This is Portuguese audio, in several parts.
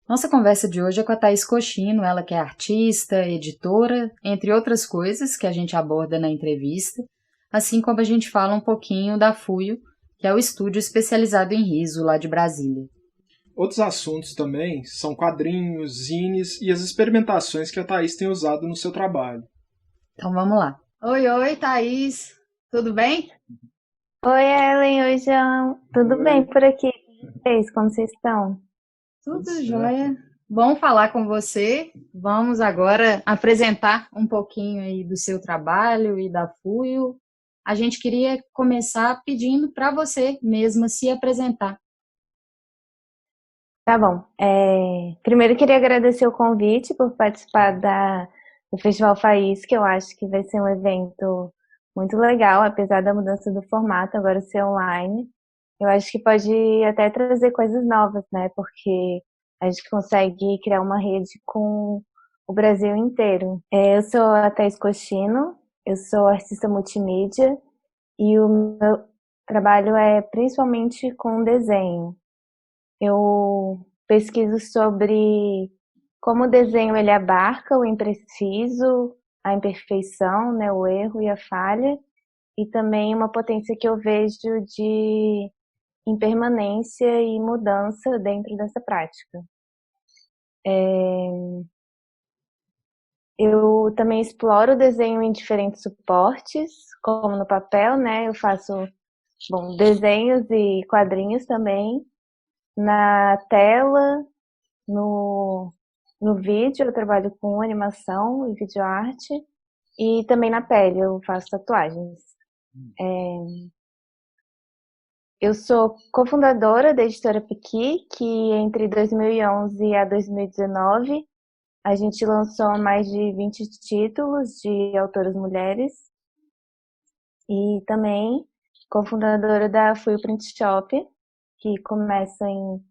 Nossa conversa de hoje é com a Thaís Cochino, ela que é artista, editora, entre outras coisas que a gente aborda na entrevista, assim como a gente fala um pouquinho da FUIO, que é o estúdio especializado em riso lá de Brasília. Outros assuntos também são quadrinhos, zines e as experimentações que a Thaís tem usado no seu trabalho. Então vamos lá. Oi, Thaís. Tudo bem? Oi, Ellen, oi, João. Tudo bem Oi. por aqui? E vocês, como vocês estão? Tudo Certo. jóia. Bom falar com você. Vamos agora apresentar um pouquinho aí do seu trabalho e da FUIO. A gente queria começar pedindo para você mesma se apresentar. Tá bom. Primeiro queria agradecer o convite por participar do Festival Faís, que eu acho que vai ser um evento muito legal, apesar da mudança do formato, agora ser online. Eu acho que pode até trazer coisas novas, né? Porque a gente consegue criar uma rede com o Brasil inteiro. Eu sou a Thaís Cochino, eu sou artista multimídia e o meu trabalho é principalmente com desenho. Eu pesquiso sobre como o desenho ele abarca o impreciso, a imperfeição, né, o erro e a falha, e também uma potência que eu vejo de impermanência e mudança dentro dessa prática. Eu também exploro o desenho em diferentes suportes, como no papel, né? Eu faço, desenhos e quadrinhos também. Na tela, no, no vídeo, eu trabalho com animação e videoarte. E também na pele, eu faço tatuagens. Eu sou cofundadora da editora Piqui, que entre 2011 a 2019 a gente lançou mais de 20 títulos de autoras mulheres. E também cofundadora da Full Print Shop, que começa em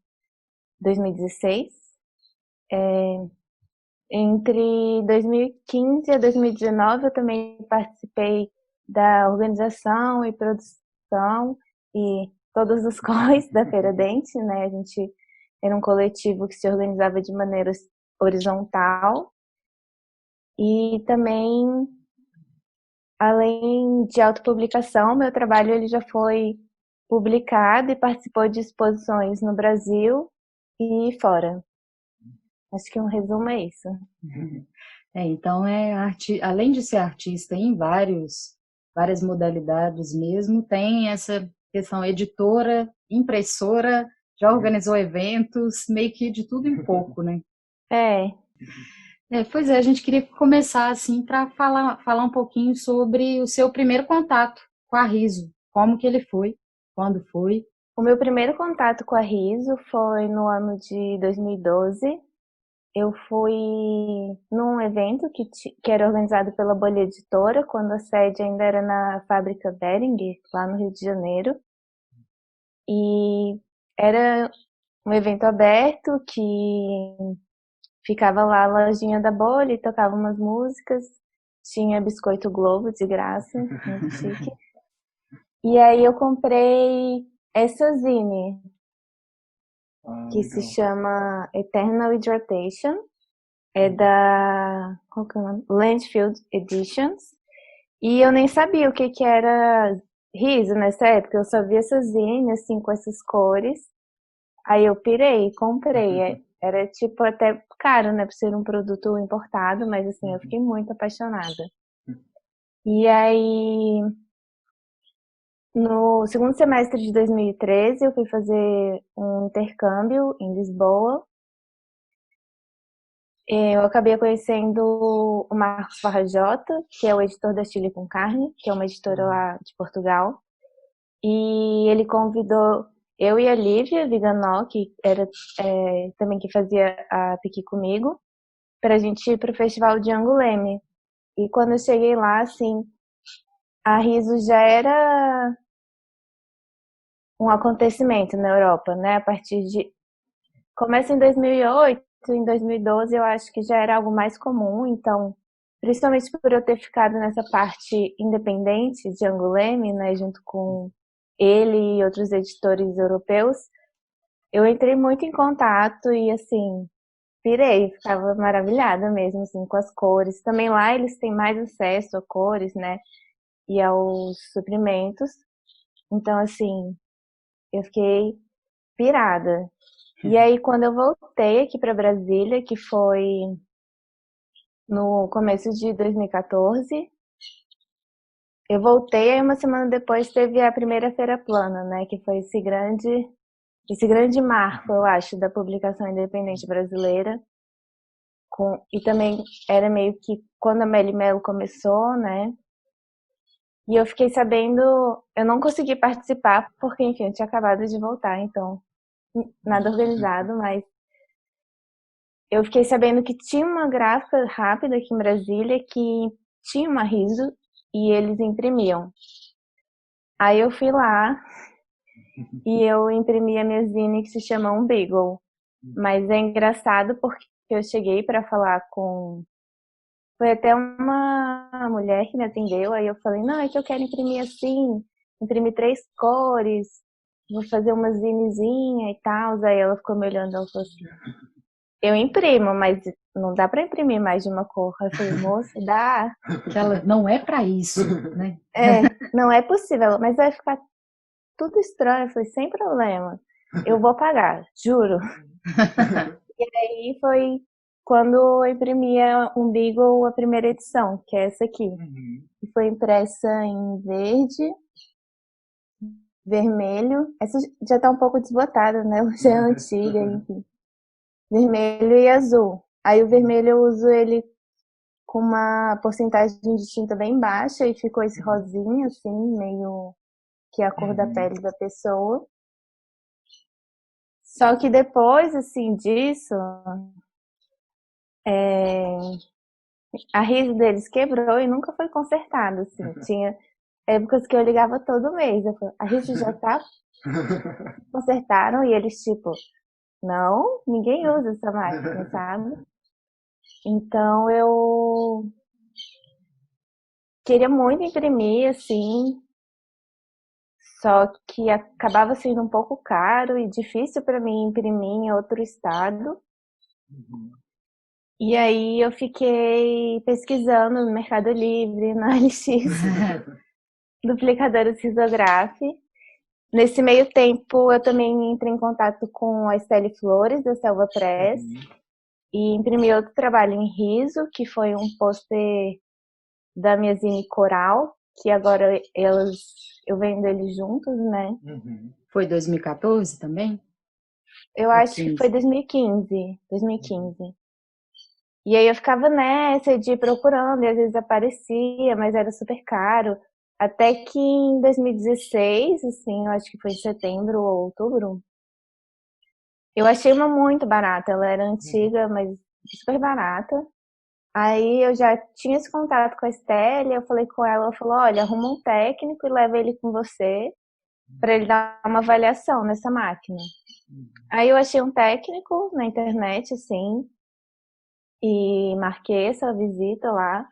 2016. Entre 2015 a 2019 eu também participei da organização e produção e todos os corres da Feira Dente, né? A gente era um coletivo que se organizava de maneira horizontal. E também, além de autopublicação, meu trabalho ele já foi publicado e participou de exposições no Brasil e fora. Acho que um resumo é isso. Então além de ser artista em várias modalidades mesmo, tem essa questão editora, impressora, já organizou eventos, meio que de tudo em pouco, né? É, Pois é, a gente queria começar assim para falar um pouquinho sobre o seu primeiro contato com a Riso, como que ele foi, quando foi. o meu primeiro contato com a Riso foi no ano de 2012. Eu fui num evento que era organizado pela Bolha Editora, quando a sede ainda era na fábrica Beringer, lá no Rio de Janeiro. E era um evento aberto que ficava lá a lojinha da Bolha e tocava umas músicas. Tinha biscoito Globo de graça, muito chique. E aí eu comprei essa zine, que se chama Eternal Hydratation. É da, qual que é o nome? Landfield Editions. E eu nem sabia o que que era riso nessa época. Eu só vi essa zine, assim, com essas cores. Aí eu pirei, comprei. Era, tipo, até caro, né? Por ser um produto importado, mas, assim, eu fiquei muito apaixonada. E aí, no segundo semestre de 2013, eu fui fazer um intercâmbio em Lisboa. Eu acabei conhecendo o Marcos Farrajota, que é o editor da Chile com Carne, que é uma editora lá de Portugal. E ele convidou eu e a Lívia Viganó, que era também que fazia a Piqui comigo, para a gente ir para o Festival de Anguleme. E quando eu cheguei lá, assim, a Riso já era um acontecimento na Europa, né? A partir de... Começa em 2008, em 2012 eu acho que já era algo mais comum, então, principalmente por eu ter ficado nessa parte independente de Anguleme, né, junto com ele e outros editores europeus, eu entrei muito em contato e, assim, pirei, ficava maravilhada mesmo, assim, com as cores. Também lá eles têm mais acesso a cores, né, e aos suprimentos. Então, assim, eu fiquei pirada. E aí, quando eu voltei aqui para Brasília, que foi no começo de 2014, eu voltei, aí uma semana depois teve a primeira Feira Plana, né, que foi esse grande marco, eu acho, da publicação independente brasileira. E também era meio que quando a Meli Melo começou, né? E eu fiquei sabendo, eu não consegui participar, porque, enfim, eu tinha acabado de voltar, então, nada organizado, mas eu fiquei sabendo que tinha uma gráfica rápida aqui em Brasília que tinha uma riso e eles imprimiam. Aí eu fui lá e eu imprimi a minha zine que se chama Umbigo. Mas é engraçado porque eu cheguei para falar com... Foi até uma mulher que me atendeu, aí eu falei, não, é que eu quero imprimir assim, imprimir 3 cores, vou fazer uma zinezinha e tal. Aí ela ficou me olhando, ela falou assim, eu imprimo, mas não dá para imprimir mais de uma cor. Aí eu falei, moça, dá. Que ela não é para isso, né? Não é possível, mas vai ficar tudo estranho. Eu falei, sem problema, eu vou pagar, juro. E aí foi quando eu imprimi um Beagle, a primeira edição, que é essa aqui. Que foi impressa em verde, vermelho. Essa já tá um pouco desbotada, né? Já é antiga, enfim. Vermelho e azul. Aí o vermelho eu uso ele com uma porcentagem de tinta bem baixa e ficou esse rosinha, assim, meio que é a cor da pele da pessoa. Só que depois, assim, disso, a riso deles quebrou e nunca foi consertada, assim. Tinha épocas que eu ligava todo mês. Eu falei, a riso já tá? Consertaram? E eles, tipo, não, ninguém usa essa máquina, sabe? Então eu queria muito imprimir, assim, só que acabava sendo um pouco caro e difícil para mim imprimir em outro estado. E aí eu fiquei pesquisando no Mercado Livre, na LX, duplicadores risográficos. Nesse meio tempo, eu também entrei em contato com a Estelle Flores, da Selva Press, e imprimi outro trabalho em riso, que foi um pôster da minha zine Coral, que agora eu vendo eles juntos, né? Foi 2014 também? Eu acho que foi 2015. E aí eu ficava nessa de ir procurando, e às vezes aparecia, mas era super caro. Até que em 2016, assim, eu acho que foi em setembro ou outubro, eu achei uma muito barata. Ela era antiga, mas super barata. Aí eu já tinha esse contato com a Estelle, eu falei com ela, ela falou, olha, arruma um técnico e leva ele com você para ele dar uma avaliação nessa máquina. Aí eu achei um técnico na internet, assim, e marquei essa visita lá.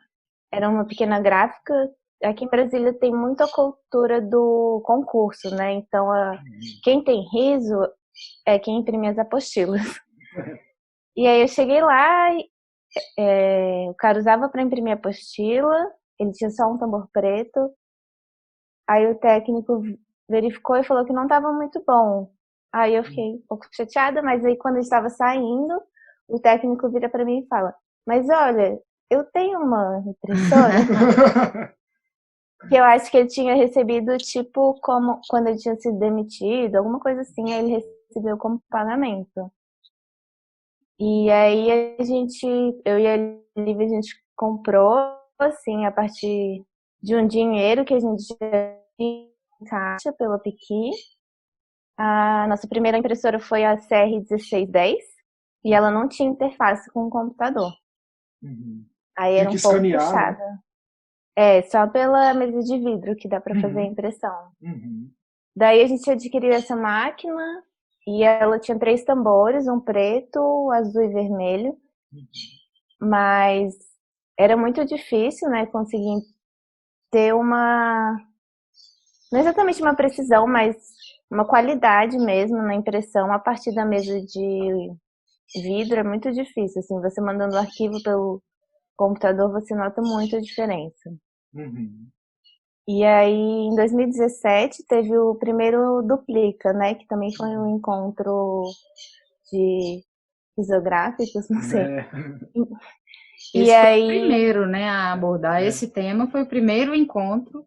Era uma pequena gráfica. Aqui em Brasília tem muita cultura do concurso, né? Então, quem tem riso é quem imprime as apostilas. E aí eu cheguei lá, o cara usava para imprimir a apostila, ele tinha só um tambor preto. Aí o técnico verificou e falou que não estava muito bom. Aí eu fiquei um pouco chateada, mas aí quando eu estava saindo, o técnico vira para mim e fala, mas olha, eu tenho uma impressora que eu acho que ele tinha recebido, tipo, como quando ele tinha sido demitido, alguma coisa assim, aí ele recebeu como pagamento. E aí eu e a Lívia, a gente comprou, assim, a partir de um dinheiro que a gente já tinha em caixa pela Piqui. A nossa primeira impressora foi a CR1610 e ela não tinha interface com o computador. Aí era um pouco puxada. Só pela mesa de vidro que dá para fazer a impressão. Daí a gente adquiriu essa máquina e ela tinha 3 tambores, um preto, azul e vermelho. Mas era muito difícil, né, conseguir ter não exatamente uma precisão, mas uma qualidade mesmo na impressão a partir da mesa vidro é muito difícil, assim, você mandando o arquivo pelo computador, você nota muito a diferença. Uhum. E aí, em 2017, teve o primeiro Duplica, né, que também foi um encontro de risográficos, não sei. É. E Esse foi o aí, primeiro, né, a abordar esse tema, foi o primeiro encontro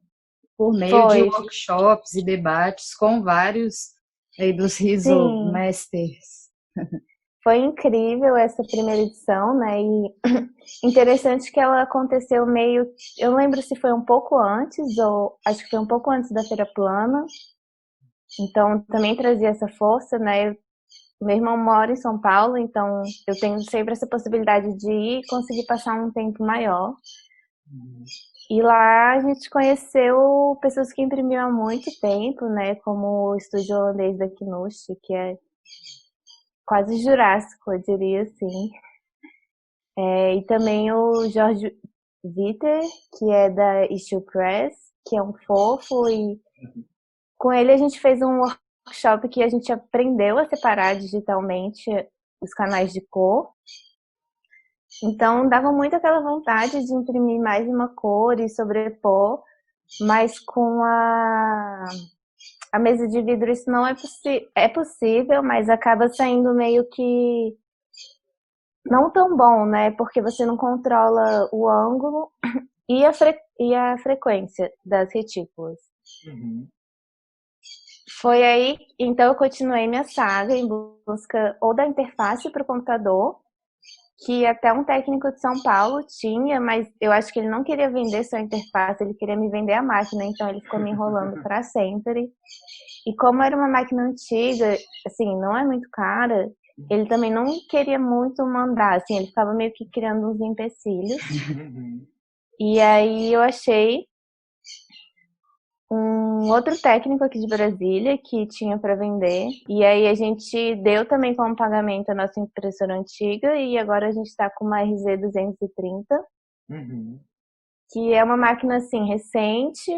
por meio de foi, workshops e debates com vários aí dos Riso sim, Masters. foi incrível essa primeira edição, né, e interessante que ela aconteceu meio, eu não lembro se foi um pouco antes, ou acho que foi um pouco antes da Feira Plana, então também trazia essa força, né, meu irmão mora em São Paulo, então eu tenho sempre essa possibilidade de ir e conseguir passar um tempo maior. E lá a gente conheceu pessoas que imprimiam há muito tempo, né? Como o estúdio holandês da Knust, que é quase jurássico, eu diria assim. E também o Jorge Viter, que é da Issue Press, que é um fofo. E com ele a gente fez um workshop que a gente aprendeu a separar digitalmente os canais de cor. Então dava muito aquela vontade de imprimir mais de uma cor e sobrepor, mas com a mesa de vidro isso não é possível, mas acaba saindo meio que não tão bom, né? Porque você não controla o ângulo e a frequência das retículas. Uhum. Foi aí, então eu continuei minha saga em busca ou da interface para o computador, que até um técnico de São Paulo tinha, mas eu acho que ele não queria vender só a interface, ele queria me vender a máquina, então ele ficou me enrolando para sempre. E como era uma máquina antiga, assim, não é muito cara, ele também não queria muito mandar, assim, ele ficava meio que criando uns empecilhos. Uhum. E aí eu achei um outro técnico aqui de Brasília que tinha para vender. E aí a gente deu também como pagamento a nossa impressora antiga e agora a gente está com uma RZ230, Uhum. que é uma máquina assim recente,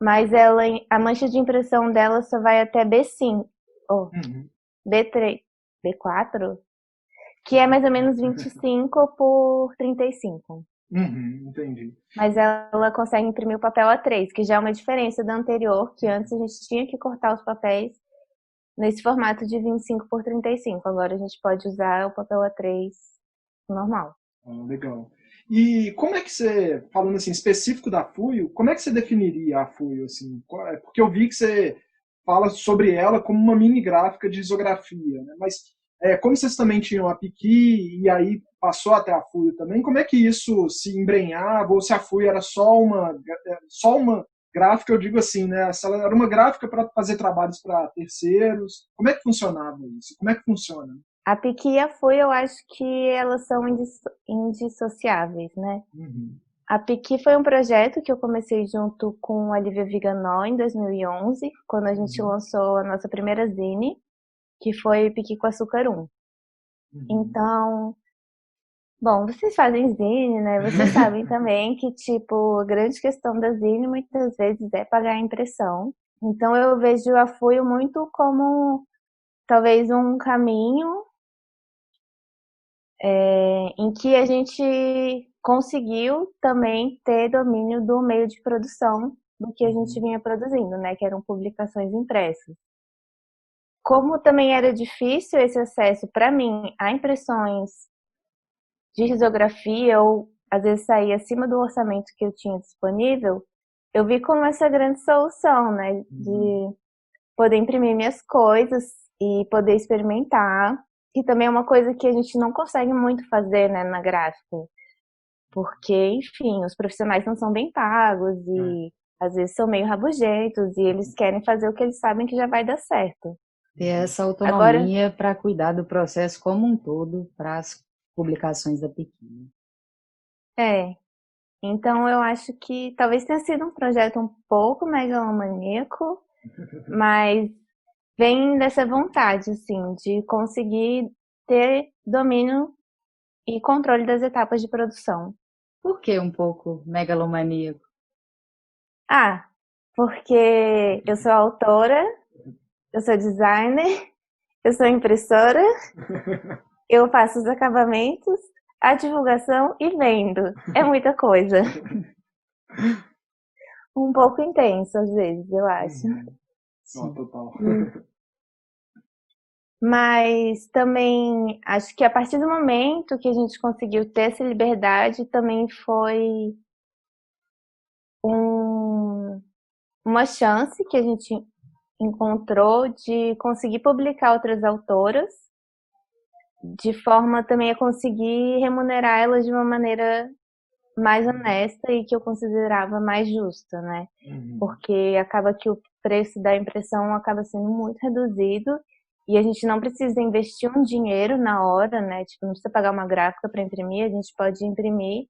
mas ela a mancha de impressão dela só vai até B5 ou Uhum. B3, B4, que é mais ou menos 25 por 35. Uhum. Entendi. Mas ela consegue imprimir o papel A3, que já é uma diferença da anterior, que antes a gente tinha que cortar os papéis nesse formato de 25 por 35. Agora a gente pode usar o papel A3 normal. Ah, legal. E como é que você, falando assim, específico da Fuyo, como é que você definiria a Fuyo, assim? Porque eu vi que você fala sobre ela como uma mini gráfica de isografia, né? Mas como vocês também tinham a Piqui e aí passou até a Fuyo também, como é que isso se embrenhava, ou se a Fuyo era só uma gráfica, eu digo assim, né? Se ela era uma gráfica para fazer trabalhos para terceiros, como é que funcionava isso? Como é que funciona? A Piqui e a Fui, eu acho que elas são indissociáveis, né? Uhum. A Piqui foi um projeto que eu comecei junto com a Lívia Viganó em 2011, quando a gente lançou a nossa primeira zine, que foi Piqui com Açúcar 1. Então, bom, vocês fazem zine, né? Vocês sabem também que, tipo, a grande questão da zine muitas vezes é pagar a impressão. Então eu vejo a Fuyo muito como talvez um caminho em que a gente conseguiu também ter domínio do meio de produção do que a gente vinha produzindo, né? Que eram publicações impressas. Como também era difícil esse acesso para mim a impressões de risografia ou às vezes sair acima do orçamento que eu tinha disponível, eu vi como essa grande solução, né? De poder imprimir minhas coisas e poder experimentar. E também é uma coisa que a gente não consegue muito fazer, né, na gráfica. Porque, enfim, os profissionais não são bem pagos e às vezes são meio rabugentos e eles querem fazer o que eles sabem que já vai dar certo. Ter essa Agora, autonomia para cuidar do processo como um todo para as publicações da Piqui. então eu acho que talvez tenha sido um projeto um pouco megalomaníaco, mas vem dessa vontade, assim, de conseguir ter domínio e controle das etapas de produção. Por que um pouco megalomaníaco? Porque eu sou autora, eu sou designer Eu sou impressora, eu faço os acabamentos, a divulgação e vendo. É muita coisa. Um pouco intenso, às vezes, eu acho. Não, total. Mas também acho que a partir do momento que a gente conseguiu ter essa liberdade, também foi uma chance que a gente encontrou de conseguir publicar outras autoras, de forma também a conseguir remunerar elas de uma maneira mais honesta e que eu considerava mais justa, né? Porque acaba que o preço da impressão acaba sendo muito reduzido e a gente não precisa investir um dinheiro na hora, né? Tipo, não precisa pagar uma gráfica para imprimir, a gente pode imprimir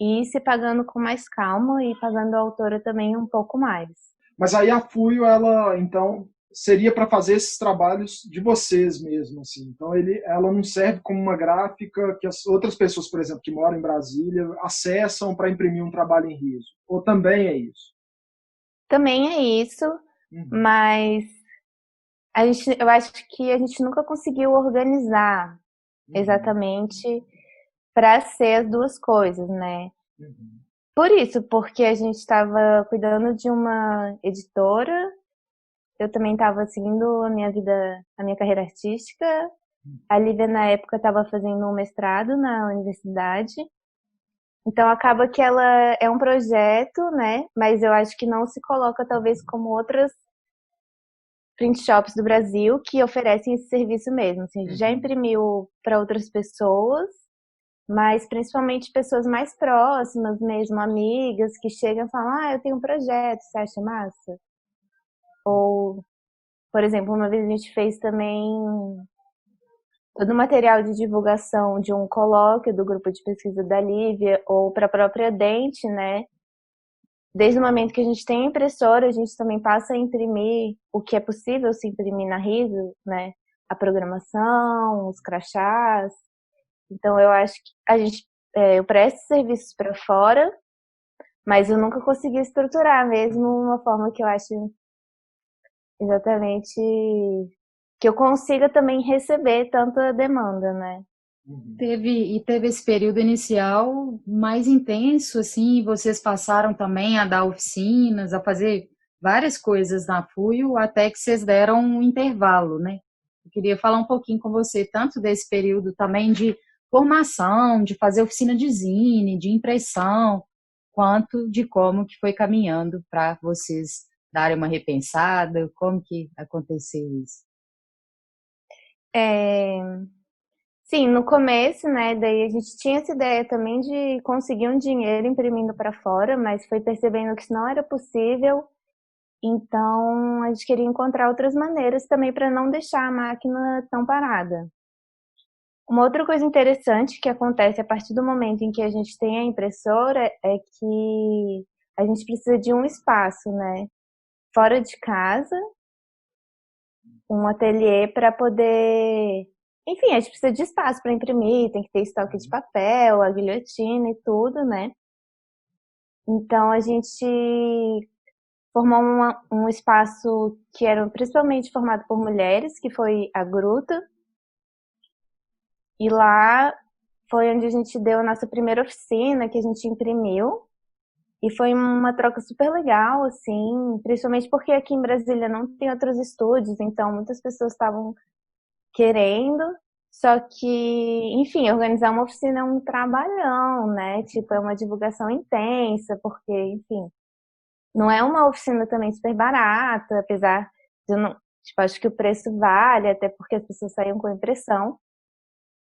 e ir se pagando com mais calma e pagando a autora também um pouco mais. Mas aí a Fuio, ela, então, seria para fazer esses trabalhos de vocês mesmo, assim. Então, ela não serve como uma gráfica que as outras pessoas, por exemplo, que moram em Brasília, acessam para imprimir um trabalho em riso. Ou também é isso? Também é isso, mas eu acho que a gente nunca conseguiu organizar exatamente para ser as duas coisas, né? Por isso, porque a gente estava cuidando de uma editora, eu também estava seguindo a minha carreira artística. A Lívia, na época, estava fazendo um mestrado na universidade. Então, acaba que ela é um projeto, né? Mas eu acho que não se coloca, talvez, como outras print shops do Brasil que oferecem esse serviço mesmo. Assim, a gente já imprimiu para outras pessoas, mas principalmente pessoas mais próximas mesmo, amigas, que chegam e falam, eu tenho um projeto, você acha massa? Ou, por exemplo, uma vez a gente fez também todo o material de divulgação de um colóquio do grupo de pesquisa da Lívia, ou para a própria Dente, né? Desde o momento que a gente tem a impressora, a gente também passa a imprimir o que é possível se imprimir na Riso, né? A programação, os crachás. Então, eu acho que eu presto serviços para fora, mas eu nunca consegui estruturar mesmo uma forma que eu acho exatamente que eu consiga também receber tanta demanda, né? Teve esse período inicial mais intenso, assim, e vocês passaram também a dar oficinas, a fazer várias coisas na FUIO, até que vocês deram um intervalo, né? Eu queria falar um pouquinho com você, tanto desse período também de formação, de fazer oficina de zine, de impressão, quanto de como que foi caminhando para vocês darem uma repensada, como que aconteceu isso? Sim, no começo, né, daí a gente tinha essa ideia também de conseguir um dinheiro imprimindo para fora, mas foi percebendo que isso não era possível, então a gente queria encontrar outras maneiras também para não deixar a máquina tão parada. Uma outra coisa interessante que acontece a partir do momento em que a gente tem a impressora é que a gente precisa de um espaço, né, fora de casa, um ateliê para poder... Enfim, a gente precisa de espaço para imprimir, tem que ter estoque de papel, a guilhotina e tudo, né? Então, a gente formou um espaço que era principalmente formado por mulheres, que foi a Gruta. E lá foi onde a gente deu a nossa primeira oficina, que a gente imprimiu. E foi uma troca super legal, assim, principalmente porque aqui em Brasília não tem outros estúdios, então muitas pessoas estavam querendo, só que, enfim, organizar uma oficina é um trabalhão, né? Tipo, é uma divulgação intensa, porque, enfim, não é uma oficina também super barata, apesar de eu não, tipo, acho que o preço vale, até porque as pessoas saíam com impressão,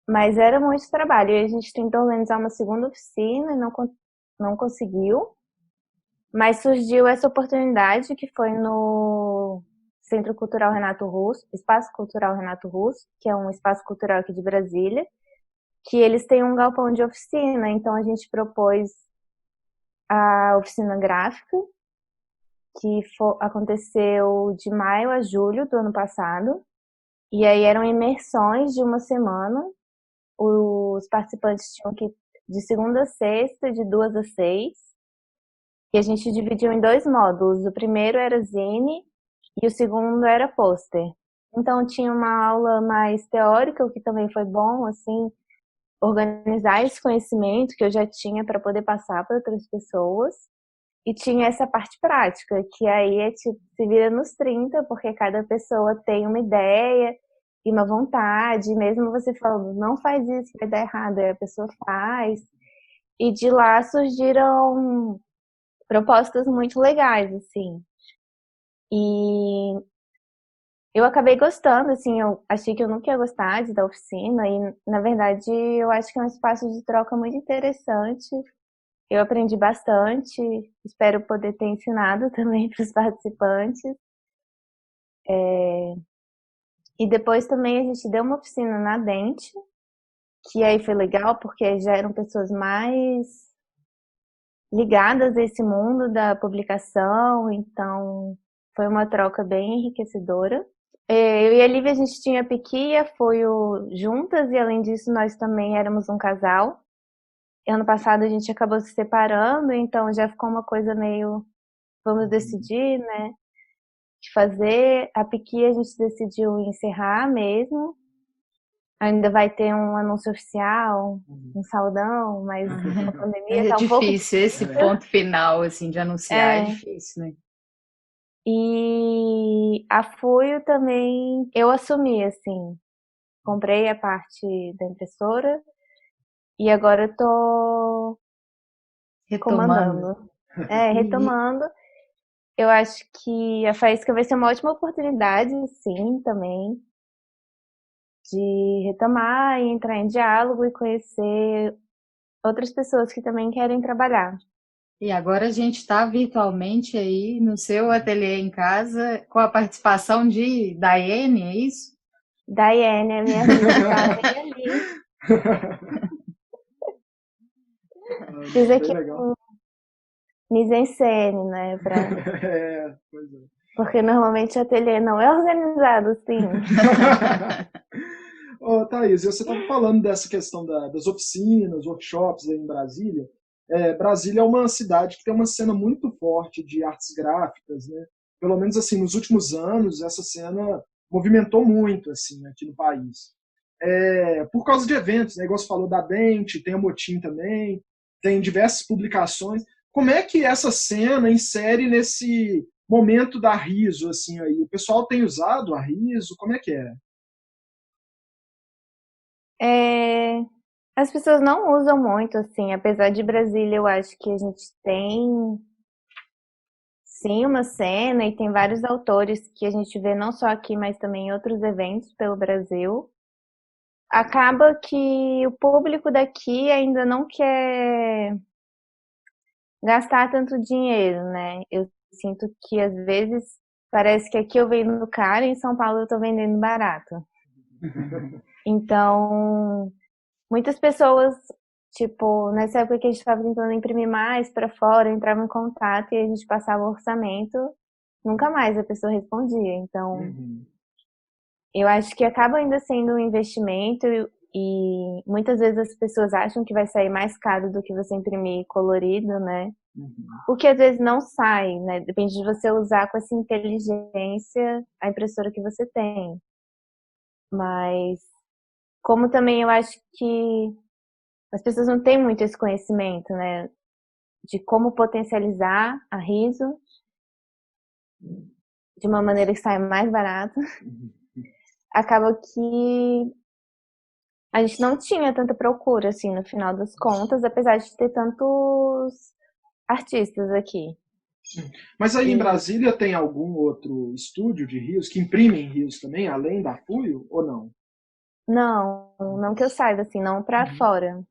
mas era muito trabalho. E a gente tentou organizar uma segunda oficina e não conseguiu, mas surgiu essa oportunidade que foi no Centro Cultural Renato Russo, Espaço Cultural Renato Russo, que é um espaço cultural aqui de Brasília, que eles têm um galpão de oficina, então a gente propôs a oficina gráfica, que aconteceu de maio a julho do ano passado, e aí eram imersões de uma semana, os participantes tinham que de segunda a sexta, de 2 às 6, e a gente dividiu em 2 módulos, o primeiro era zine, e o segundo era pôster. Então tinha uma aula mais teórica, o que também foi bom, assim, organizar esse conhecimento que eu já tinha para poder passar para outras pessoas. E tinha essa parte prática, que aí é tipo, se vira nos 30, porque cada pessoa tem uma ideia e uma vontade, mesmo você falando, não faz isso, vai dar errado, aí a pessoa faz. E de lá surgiram propostas muito legais, assim. E eu acabei gostando, assim, eu achei que eu nunca ia gostar de dar oficina, e na verdade eu acho que é um espaço de troca muito interessante. Eu aprendi bastante, espero poder ter ensinado também para os participantes. E depois também a gente deu uma oficina na Dente, que aí foi legal porque já eram pessoas mais ligadas a esse mundo da publicação, então foi uma troca bem enriquecedora. Eu e a Lívia, a gente tinha piquia, foi juntas, e além disso nós também éramos um casal. Ano passado a gente acabou se separando, então já ficou uma coisa meio, vamos decidir, né, de fazer. A piquia a gente decidiu encerrar mesmo. Ainda vai ter um anúncio oficial, um saudão, mas a pandemia É tá um pouco difícil, esse ponto final, assim, de anunciar é difícil, né? E a Fuio também eu assumi, assim. Comprei a parte da impressora e agora eu tô comandando. Retomando. Eu acho que a Faísca vai ser uma ótima oportunidade, sim, também, de retomar e entrar em diálogo e conhecer outras pessoas que também querem trabalhar. E agora a gente está virtualmente aí no seu ateliê em casa, com a participação de Daiane, é isso? Daiane, a minha amiga, tá bem ali. Fiz aqui um mise-en-scène, né? Pois é. Porque normalmente o ateliê não é organizado assim. Thaís, você estava falando dessa questão das oficinas, workshops aí em Brasília. Brasília é uma cidade que tem uma cena muito forte de artes gráficas, né? Pelo menos assim, nos últimos anos, essa cena movimentou muito assim aqui no país. Por causa de eventos, né? Igual você falou da Dente, tem a Motim também, tem diversas publicações. Como é que essa cena insere nesse momento da Riso, assim, aí? O pessoal tem usado a Riso? Como é que é? As pessoas não usam muito, assim, apesar de Brasília, eu acho que a gente tem sim uma cena e tem vários autores que a gente vê não só aqui, mas também em outros eventos pelo Brasil. Acaba que o público daqui ainda não quer gastar tanto dinheiro, né? Eu sinto que às vezes parece que aqui eu vendo caro e em São Paulo eu tô vendendo barato. Então, muitas pessoas, tipo, nessa época que a gente estava tentando imprimir mais para fora, entravam em contato e a gente passava o orçamento, nunca mais a pessoa respondia. Então, eu acho que acaba ainda sendo um investimento e muitas vezes as pessoas acham que vai sair mais caro do que você imprimir colorido, né? O que às vezes não sai, né? Depende de você usar com essa inteligência a impressora que você tem. Mas, como também eu acho que as pessoas não têm muito esse conhecimento, né? De como potencializar a Riso de uma maneira que saia mais barato. Acaba que a gente não tinha tanta procura, assim, no final das contas, apesar de ter tantos artistas aqui. Mas aí em Brasília tem algum outro estúdio de rios que imprime em rios também, além da Fuio, ou não? Não que eu saiba, assim, não para fora.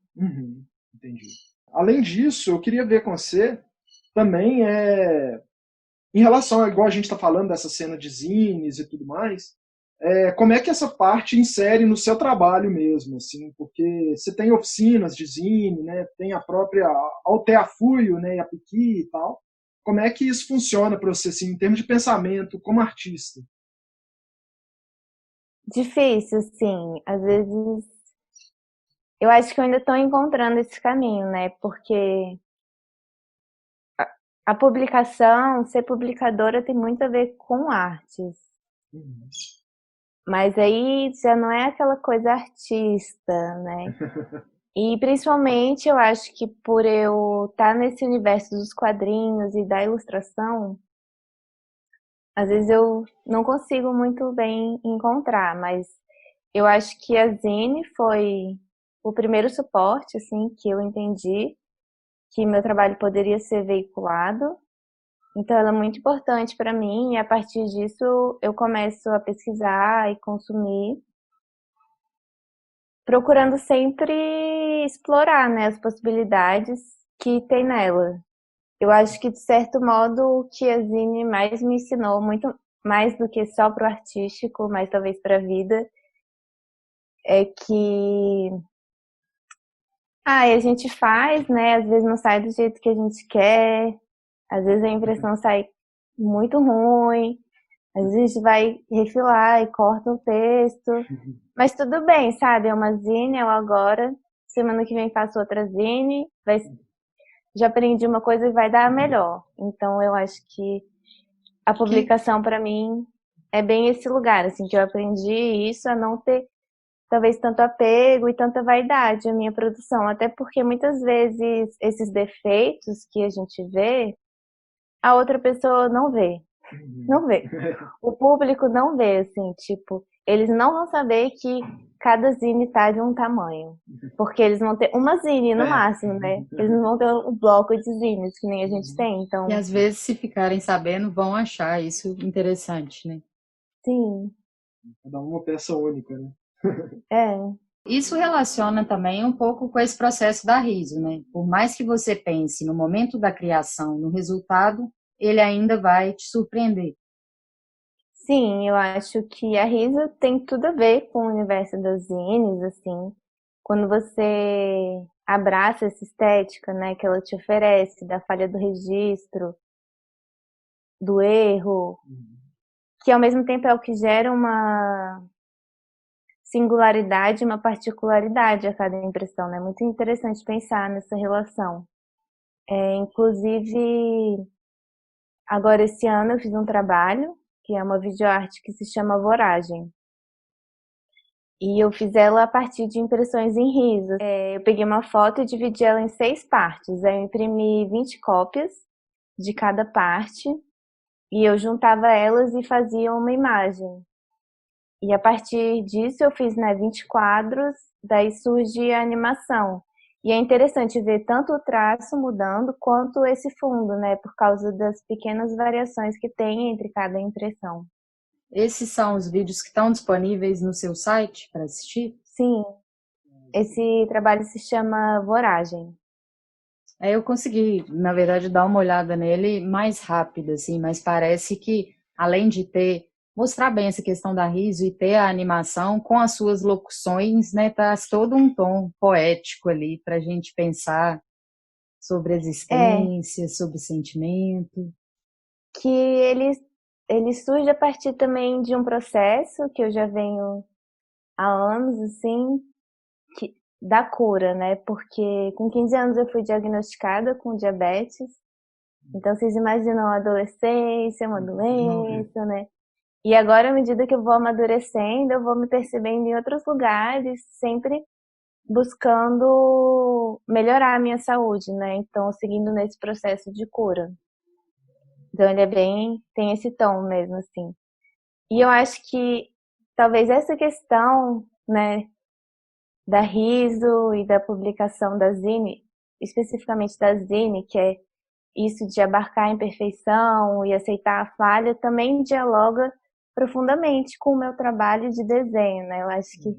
Entendi. Além disso, eu queria ver com você também em relação a, igual a gente está falando dessa cena de zines e tudo mais, como é que essa parte insere no seu trabalho mesmo, assim, porque você tem oficinas de zine, né, tem a própria Alteafuio, né, e a Piqui e tal. Como é que isso funciona para você, assim, em termos de pensamento como artista? Difícil, sim. Às vezes, eu acho que eu ainda estou encontrando esse caminho, né, porque a publicação, ser publicadora tem muito a ver com artes. Mas aí já não é aquela coisa artista, né? E principalmente eu acho que por eu estar nesse universo dos quadrinhos e da ilustração, às vezes eu não consigo muito bem encontrar, mas eu acho que a Zine foi o primeiro suporte, assim, que eu entendi que meu trabalho poderia ser veiculado. Então ela é muito importante para mim e a partir disso eu começo a pesquisar e consumir, procurando sempre explorar, né, as possibilidades que tem nela. Eu acho que, de certo modo, o que a Zine mais me ensinou, muito mais do que só pro artístico, mas talvez para a vida, é que a gente faz, né? Às vezes não sai do jeito que a gente quer, às vezes a impressão sai muito ruim, às vezes a gente vai refilar e corta o texto, mas tudo bem, sabe? É uma zine, eu agora, semana que vem faço outra zine, já aprendi uma coisa e vai dar melhor. Então eu acho que a publicação para mim é bem esse lugar, assim, que eu aprendi isso, a não ter talvez tanto apego e tanta vaidade à minha produção, até porque muitas vezes esses defeitos que a gente vê, a outra pessoa não vê. Não vê. O público não vê, assim, tipo, eles não vão saber que cada zine tá de um tamanho. Porque eles vão ter uma zine no máximo, né? Eles não vão ter um bloco de zines que nem a gente tem, então... E às vezes, se ficarem sabendo, vão achar isso interessante, né? Sim. Cada uma peça única, né? É. Isso relaciona também um pouco com esse processo da Riso, né? Por mais que você pense no momento da criação, no resultado, ele ainda vai te surpreender. Sim, eu acho que a Risa tem tudo a ver com o universo das zines, assim. Quando você abraça essa estética, né, que ela te oferece, da falha do registro, do erro, que ao mesmo tempo é o que gera uma singularidade, uma particularidade a cada impressão, né? Muito interessante pensar nessa relação. Inclusive, agora esse ano eu fiz um trabalho, que é uma videoarte que se chama Voragem. E eu fiz ela a partir de impressões em riso. Eu peguei uma foto e dividi ela em 6 partes. Aí eu imprimi 20 cópias de cada parte e eu juntava elas e fazia uma imagem. E a partir disso eu fiz, né, 20 quadros, daí surge a animação. E é interessante ver tanto o traço mudando quanto esse fundo, né, por causa das pequenas variações que tem entre cada impressão. Esses são os vídeos que estão disponíveis no seu site para assistir? Sim, esse trabalho se chama Voragem. Eu consegui, na verdade, dar uma olhada nele mais rápido, assim, mas parece que, além de mostrar bem essa questão da riso e ter a animação, com as suas locuções, né, traz todo um tom poético ali para a gente pensar sobre a existência, sobre sentimento. Que ele surge a partir também de um processo que eu já venho há anos, assim, da cura, né? Porque com 15 anos eu fui diagnosticada com diabetes. Então vocês imaginam a adolescência, uma doença, né? E agora, à medida que eu vou amadurecendo, eu vou me percebendo em outros lugares, sempre buscando melhorar a minha saúde, né? Então, seguindo nesse processo de cura. Então ele tem esse tom mesmo, assim. E eu acho que talvez essa questão, né, da riso e da publicação da Zine, especificamente da Zine, que é isso de abarcar a imperfeição e aceitar a falha, também dialoga profundamente com o meu trabalho de desenho, né? Eu acho que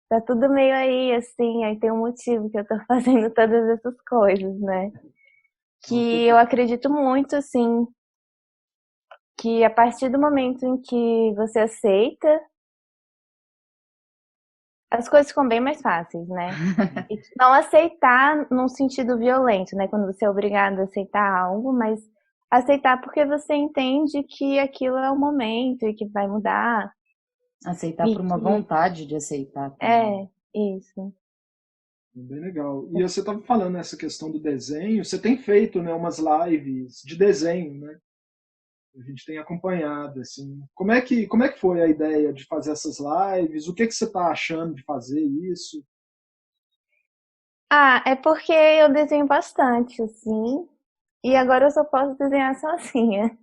tá tudo meio aí, aí tem um motivo que eu tô fazendo todas essas coisas, né? Que eu acredito muito, assim, que a partir do momento em que você aceita, as coisas ficam bem mais fáceis, né? E não aceitar num sentido violento, né? Quando você é obrigado a aceitar algo, mas aceitar porque você entende que aquilo é o momento e que vai mudar. Aceitar por uma vontade de aceitar também. Isso. Bem legal. E você estava falando nessa questão do desenho, você tem feito, né, umas lives de desenho, né? A gente tem acompanhado, assim. Como é que foi a ideia de fazer essas lives? O que você está achando de fazer isso? É porque eu desenho bastante, assim, e agora eu só posso desenhar sozinha.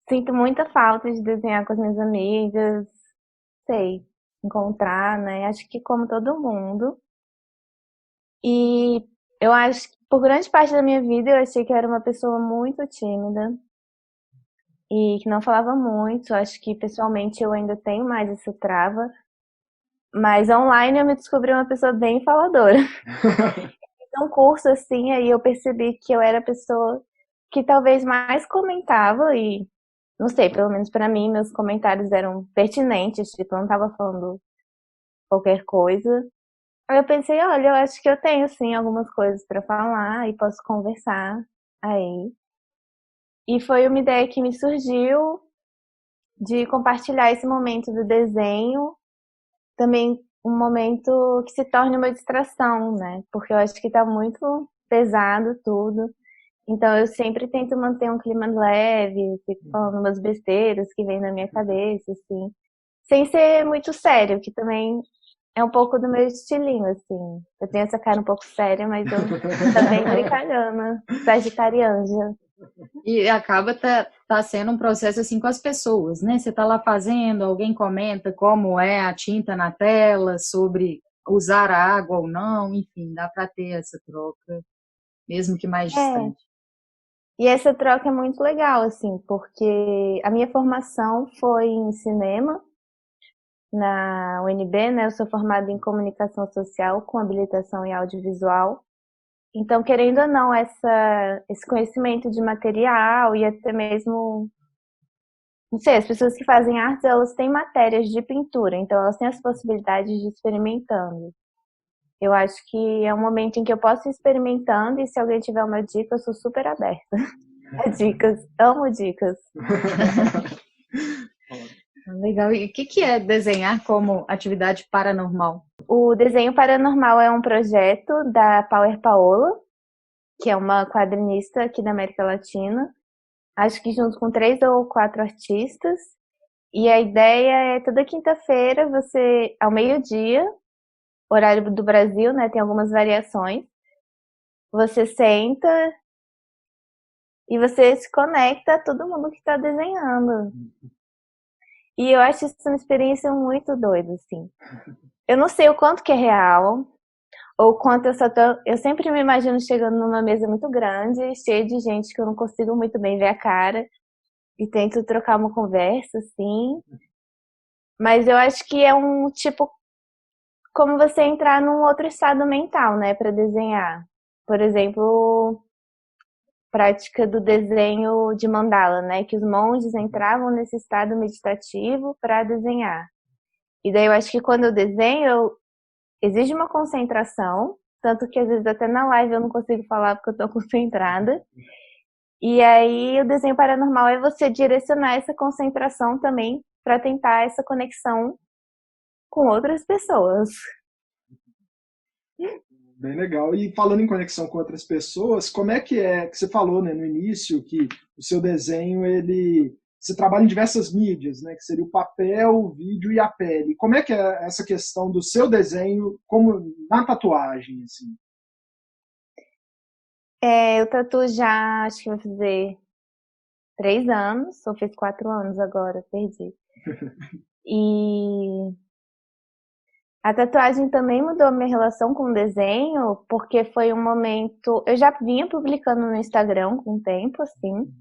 Sinto muita falta de desenhar com as minhas amigas, sei, encontrar, né? Acho que como todo mundo. E eu acho que por grande parte da minha vida eu achei que eu era uma pessoa muito tímida e que não falava muito. Acho que pessoalmente eu ainda tenho mais essa trava, mas online eu me descobri uma pessoa bem faladora. Então, um curso assim, aí eu percebi que eu era a pessoa que talvez mais comentava e não sei, pelo menos pra mim, meus comentários eram pertinentes, tipo, eu não tava falando qualquer coisa. Aí eu pensei, olha, eu acho que eu tenho sim algumas coisas pra falar e posso conversar aí. E foi uma ideia que me surgiu de compartilhar esse momento do desenho, também um momento que se torne uma distração, né? Porque eu acho que tá muito pesado tudo. Então eu sempre tento manter um clima leve, fico falando umas besteiras que vêm na minha cabeça, assim, sem ser muito sério, que também é um pouco do meu estilinho, assim. Eu tenho essa cara um pouco séria, mas eu também brincalhona, sagitarianja. E acaba tá sendo um processo assim com as pessoas, né? Você tá lá fazendo, alguém comenta como é a tinta na tela, sobre usar a água ou não, enfim, dá para ter essa troca, mesmo que mais É, distante. e essa troca é muito legal, assim, porque a minha formação foi em cinema, na UNB, né? Eu sou formada em comunicação social com habilitação em audiovisual. Então, querendo ou não, esse conhecimento de material e até mesmo, não sei, as pessoas que fazem artes, elas têm matérias de pintura, então elas têm as possibilidades de ir experimentando. Eu acho que é um momento em que eu posso ir experimentando e se alguém tiver uma dica, eu sou super aberta a dicas. Amo dicas. Legal. E o que é desenhar como atividade paranormal? O Desenho Paranormal é um projeto da Power Paola, que é uma quadrinista aqui da América Latina. Acho que junto com 3 ou 4 artistas. E a ideia é toda quinta-feira, você, ao meio-dia, horário do Brasil, né? Tem algumas variações. Você senta e você se conecta a todo mundo que está desenhando. E eu acho isso uma experiência muito doida, assim. Eu não sei o quanto que é real, ou quanto eu sempre me imagino chegando numa mesa muito grande, cheia de gente que eu não consigo muito bem ver a cara, e tento trocar uma conversa, assim. Mas eu acho que é um tipo como você entrar num outro estado mental, né, para desenhar. Por exemplo, prática do desenho de mandala, né, que os monges entravam nesse estado meditativo para desenhar. E daí eu acho que quando eu desenho, exige uma concentração, tanto que às vezes até na live eu não consigo falar porque eu tô concentrada. E aí o desenho paranormal é você direcionar essa concentração também para tentar essa conexão com outras pessoas. Bem legal. E falando em conexão com outras pessoas, como é que você falou, né, no início que o seu desenho ele você trabalha em diversas mídias, né, que seria o papel, o vídeo e a pele. Como é que é essa questão do seu desenho como na tatuagem, assim? Eu tatuo já, acho que vai fazer 3 anos, ou fez 4 anos agora, perdi. E a tatuagem também mudou a minha relação com o desenho, porque foi um momento. Eu já vinha publicando no Instagram com o tempo, assim,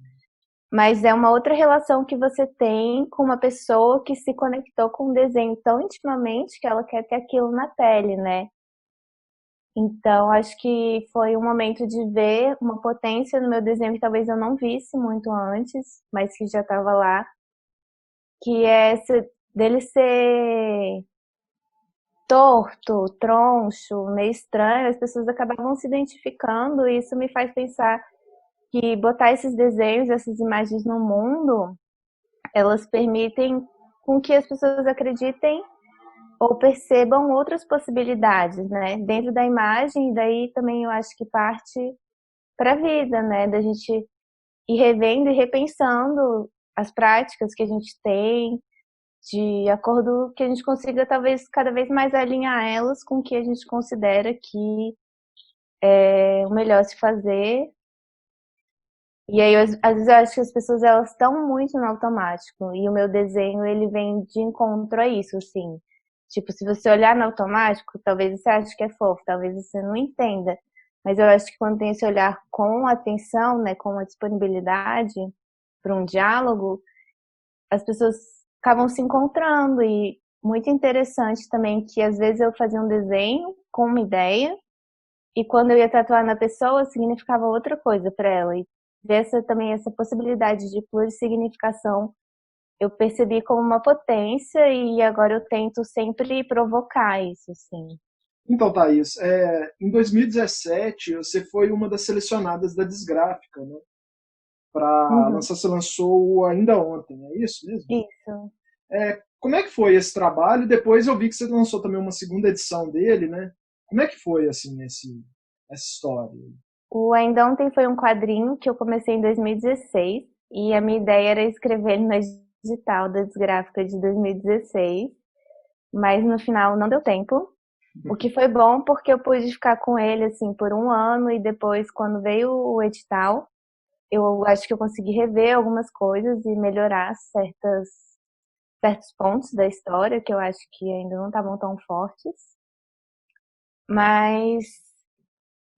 mas é uma outra relação que você tem com uma pessoa que se conectou com o desenho tão intimamente que ela quer ter aquilo na pele, né? Então, acho que foi um momento de ver uma potência no meu desenho que talvez eu não visse muito antes, mas que já estava lá, que é dele ser torto, troncho, meio estranho, as pessoas acabavam se identificando e isso me faz pensar que botar esses desenhos, essas imagens no mundo, elas permitem com que as pessoas acreditem ou percebam outras possibilidades, né? Dentro da imagem, e daí também eu acho que parte para a vida, né? Da gente e revendo e repensando as práticas que a gente tem, de acordo que a gente consiga talvez cada vez mais alinhar elas com o que a gente considera que é o melhor se fazer. E aí, às vezes eu acho que as pessoas elas estão muito no automático, e o meu desenho ele vem de encontro a isso, assim. Tipo, se você olhar no automático, talvez você ache que é fofo, talvez você não entenda. Mas eu acho que quando tem esse olhar com atenção, né, com a disponibilidade para um diálogo, as pessoas acabam se encontrando. E muito interessante também que às vezes eu fazia um desenho com uma ideia e quando eu ia tatuar na pessoa significava outra coisa para ela. E ver também essa possibilidade de plurissignificação eu percebi como uma potência e agora eu tento sempre provocar isso, assim. Então, Thaís, em 2017 você foi uma das selecionadas da Desgráfica, né? Para lançar, você lançou Ainda Ontem, é isso mesmo? Isso. Como é que foi esse trabalho? Depois eu vi que você lançou também uma segunda edição dele, né? Como é que foi, assim, essa história? O Ainda Ontem foi um quadrinho que eu comecei em 2016 e a minha ideia era escrever ele na digital da Desgráfica de 2016, mas no final não deu tempo. O que foi bom porque eu pude ficar com ele assim por um ano e depois, quando veio o edital, eu acho que eu consegui rever algumas coisas e melhorar certos pontos da história que eu acho que ainda não estavam tão fortes. Mas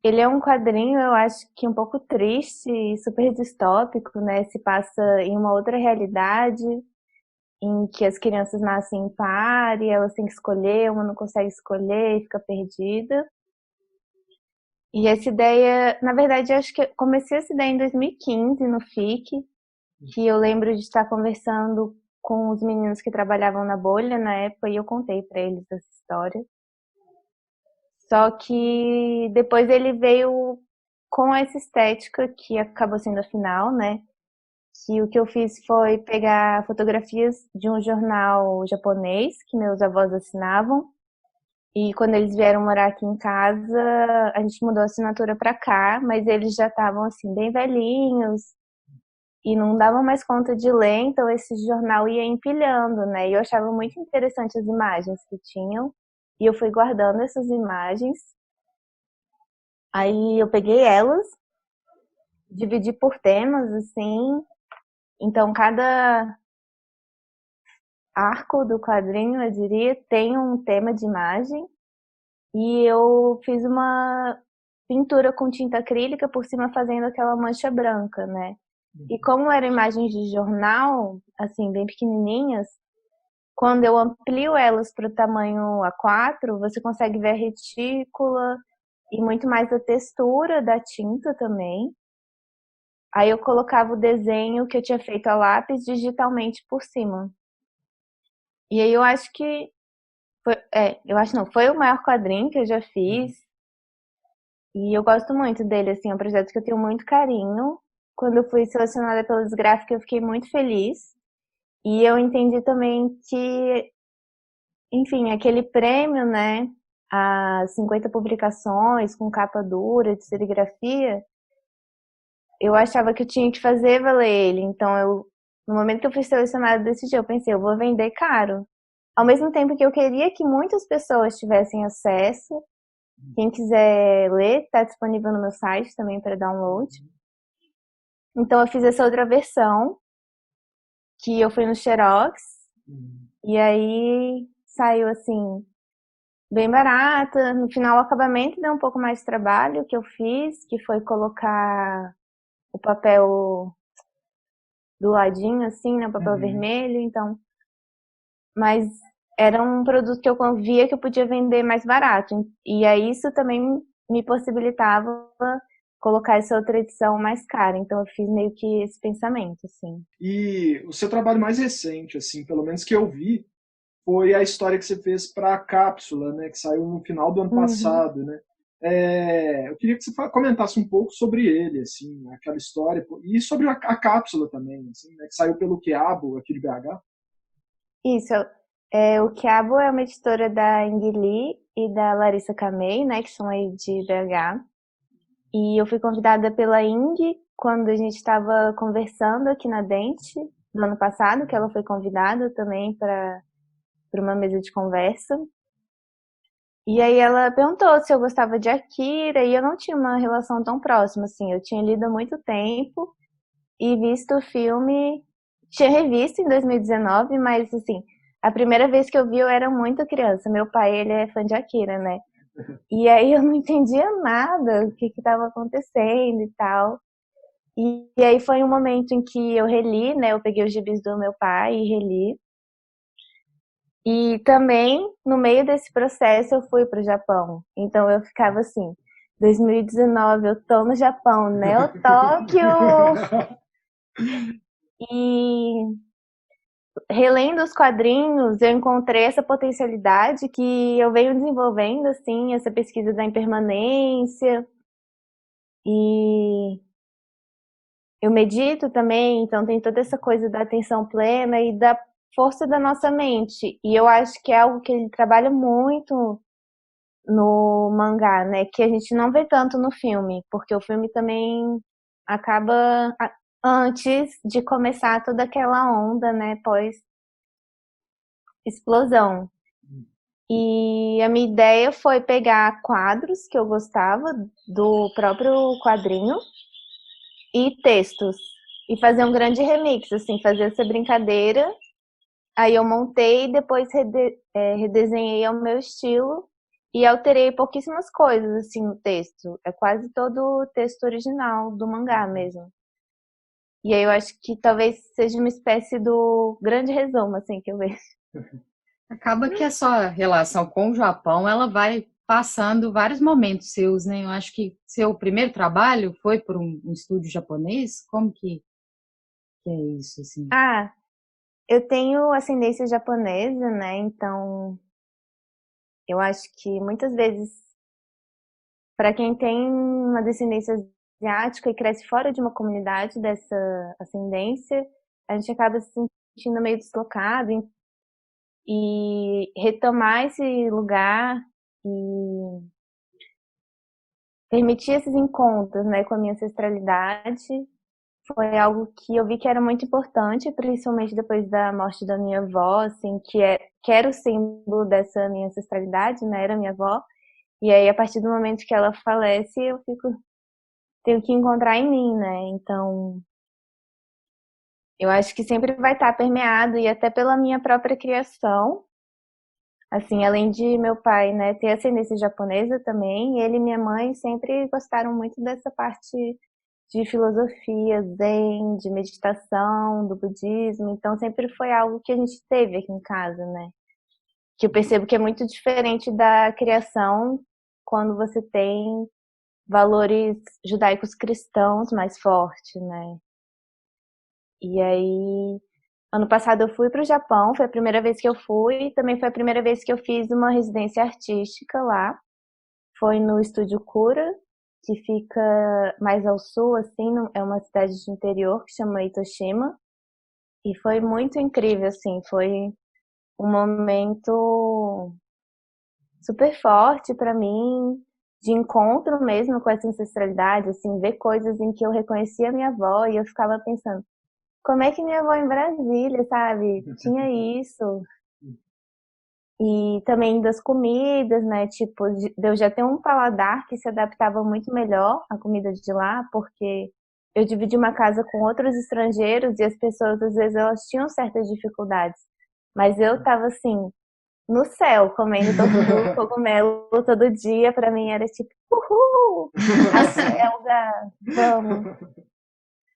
ele é um quadrinho, eu acho que um pouco triste e super distópico, né? Se passa em uma outra realidade, em que as crianças nascem em par e elas têm que escolher, uma não consegue escolher e fica perdida. E essa ideia, na verdade, eu acho que eu comecei essa ideia em 2015 no FIC, que eu lembro de estar conversando com os meninos que trabalhavam na bolha na época e eu contei para eles essa história. Só que depois ele veio com essa estética que acabou sendo a final, né? Que o que eu fiz foi pegar fotografias de um jornal japonês que meus avós assinavam. E quando eles vieram morar aqui em casa, a gente mudou a assinatura para cá, mas eles já estavam assim bem velhinhos e não davam mais conta de ler, então esse jornal ia empilhando, né? E eu achava muito interessante as imagens que tinham, e eu fui guardando essas imagens. Aí eu peguei elas, dividi por temas, assim. Então cada arco do quadrinho, eu diria, tem um tema de imagem. E eu fiz uma pintura com tinta acrílica por cima, fazendo aquela mancha branca, né? E como eram imagens de jornal, assim, bem pequenininhas, quando eu amplio elas para o tamanho A4, você consegue ver a retícula e muito mais a textura da tinta também. Aí eu colocava o desenho que eu tinha feito a lápis digitalmente por cima. E aí eu acho que foi o maior quadrinho que eu já fiz. E eu gosto muito dele, assim, é um projeto que eu tenho muito carinho. Quando eu fui selecionada pela Desgráfica, eu fiquei muito feliz. E eu entendi também que, enfim, aquele prêmio, né, as 50 publicações com capa dura de serigrafia, eu achava que eu tinha que fazer valer ele. Então, no momento que eu fui selecionada desse dia, eu pensei, eu vou vender caro. Ao mesmo tempo que eu queria que muitas pessoas tivessem acesso. Quem quiser ler, está disponível no meu site também para download. Então eu fiz essa outra versão, que eu fui no Xerox, e aí saiu assim, bem barata. No final o acabamento deu um pouco mais de trabalho que eu fiz, que foi colocar o papel do ladinho, assim, né, o papel vermelho, então. Mas era um produto que eu via que eu podia vender mais barato. E aí isso também me possibilitava colocar essa outra edição mais cara. Então eu fiz meio que esse pensamento, assim. E o seu trabalho mais recente, assim, pelo menos que eu vi, foi a história que você fez para a Cápsula, né, que saiu no final do ano passado, né? Eu queria que você comentasse um pouco sobre ele, assim, aquela história, e sobre a Cápsula também, assim, né, que saiu pelo Quiabo, aqui de BH. Isso. O Quiabo é uma editora da Ingui Lee e da Larissa Camei, né, que são aí de BH. E eu fui convidada pela Ing quando a gente estava conversando aqui na Dente, no ano passado, que ela foi convidada também para uma mesa de conversa. E aí ela perguntou se eu gostava de Akira, e eu não tinha uma relação tão próxima, assim. Eu tinha lido há muito tempo e visto o filme, tinha revisto em 2019, mas assim, a primeira vez que eu vi eu era muito criança. Meu pai, ele é fã de Akira, né? E aí eu não entendia nada, o que estava acontecendo e tal. E aí foi um momento em que eu reli, né? Eu peguei os gibis do meu pai e reli. E também, no meio desse processo, eu fui para o Japão. Então eu ficava assim, 2019, eu tô no Japão, Neo Tóquio! E relendo os quadrinhos, eu encontrei essa potencialidade que eu venho desenvolvendo, assim, essa pesquisa da impermanência. E eu medito também, então tem toda essa coisa da atenção plena e da força da nossa mente. E eu acho que é algo que ele trabalha muito no mangá, né? Que a gente não vê tanto no filme, porque o filme também acaba antes de começar toda aquela onda, né? Pós-explosão. E a minha ideia foi pegar quadros que eu gostava do próprio quadrinho e textos e fazer um grande remix, assim, fazer essa brincadeira. Aí eu montei e depois redesenhei ao meu estilo e alterei pouquíssimas coisas, assim, no texto. É quase todo o texto original do mangá mesmo. E aí eu acho que talvez seja uma espécie do grande resumo, assim, que eu vejo. Acaba que a sua relação com o Japão, ela vai passando vários momentos seus, né? Eu acho que seu primeiro trabalho foi por um estúdio japonês. Como que é isso, assim? Ah, eu tenho ascendência japonesa, né? Então, eu acho que muitas vezes, para quem tem uma descendência asiática e cresce fora de uma comunidade dessa ascendência, a gente acaba se sentindo meio deslocado e retomar esse lugar e permitir esses encontros, né, com a minha ancestralidade foi algo que eu vi que era muito importante, principalmente depois da morte da minha avó, assim, que era o símbolo dessa minha ancestralidade, né, era minha avó. E aí, a partir do momento que ela falece, tenho que encontrar em mim, né? Então, eu acho que sempre vai estar permeado, e até pela minha própria criação, assim, além de meu pai, né, ter ascendência japonesa também, ele e minha mãe sempre gostaram muito dessa parte de filosofia, zen, de meditação, do budismo, então sempre foi algo que a gente teve aqui em casa, né? Que eu percebo que é muito diferente da criação quando você tem valores judaicos cristãos mais fortes, né? E aí, ano passado eu fui para o Japão, foi a primeira vez que eu fui, e também foi a primeira vez que eu fiz uma residência artística lá. Foi no Estúdio Cura, que fica mais ao sul, assim, é uma cidade de interior que chama Itoshima. E foi muito incrível, assim, foi um momento super forte para mim, de encontro mesmo com essa ancestralidade, assim, ver coisas em que eu reconhecia a minha avó e eu ficava pensando, como é que minha avó em Brasília, sabe, tinha isso? E também das comidas, né? Tipo, eu já tenho um paladar que se adaptava muito melhor à comida de lá, porque eu dividi uma casa com outros estrangeiros e as pessoas, às vezes, elas tinham certas dificuldades. Mas eu tava assim, no céu, comendo tofu, cogumelo todo dia. Pra mim era tipo, uhul! A selga, vamos!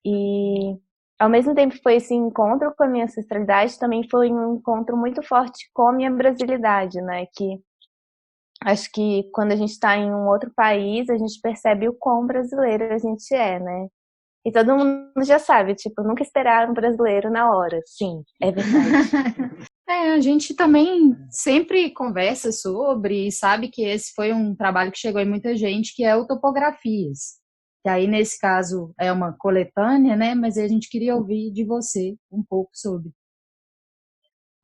E ao mesmo tempo que foi esse encontro com a minha ancestralidade, também foi um encontro muito forte com a minha brasilidade, né? Que acho que quando a gente está em um outro país, a gente percebe o quão brasileiro a gente é, né? E todo mundo já sabe, tipo, nunca esperar um brasileiro na hora. Sim, é verdade. A gente também sempre conversa sobre e sabe que esse foi um trabalho que chegou em muita gente, que é o Topografias. Que aí, nesse caso, é uma coletânea, né? Mas a gente queria ouvir de você um pouco sobre.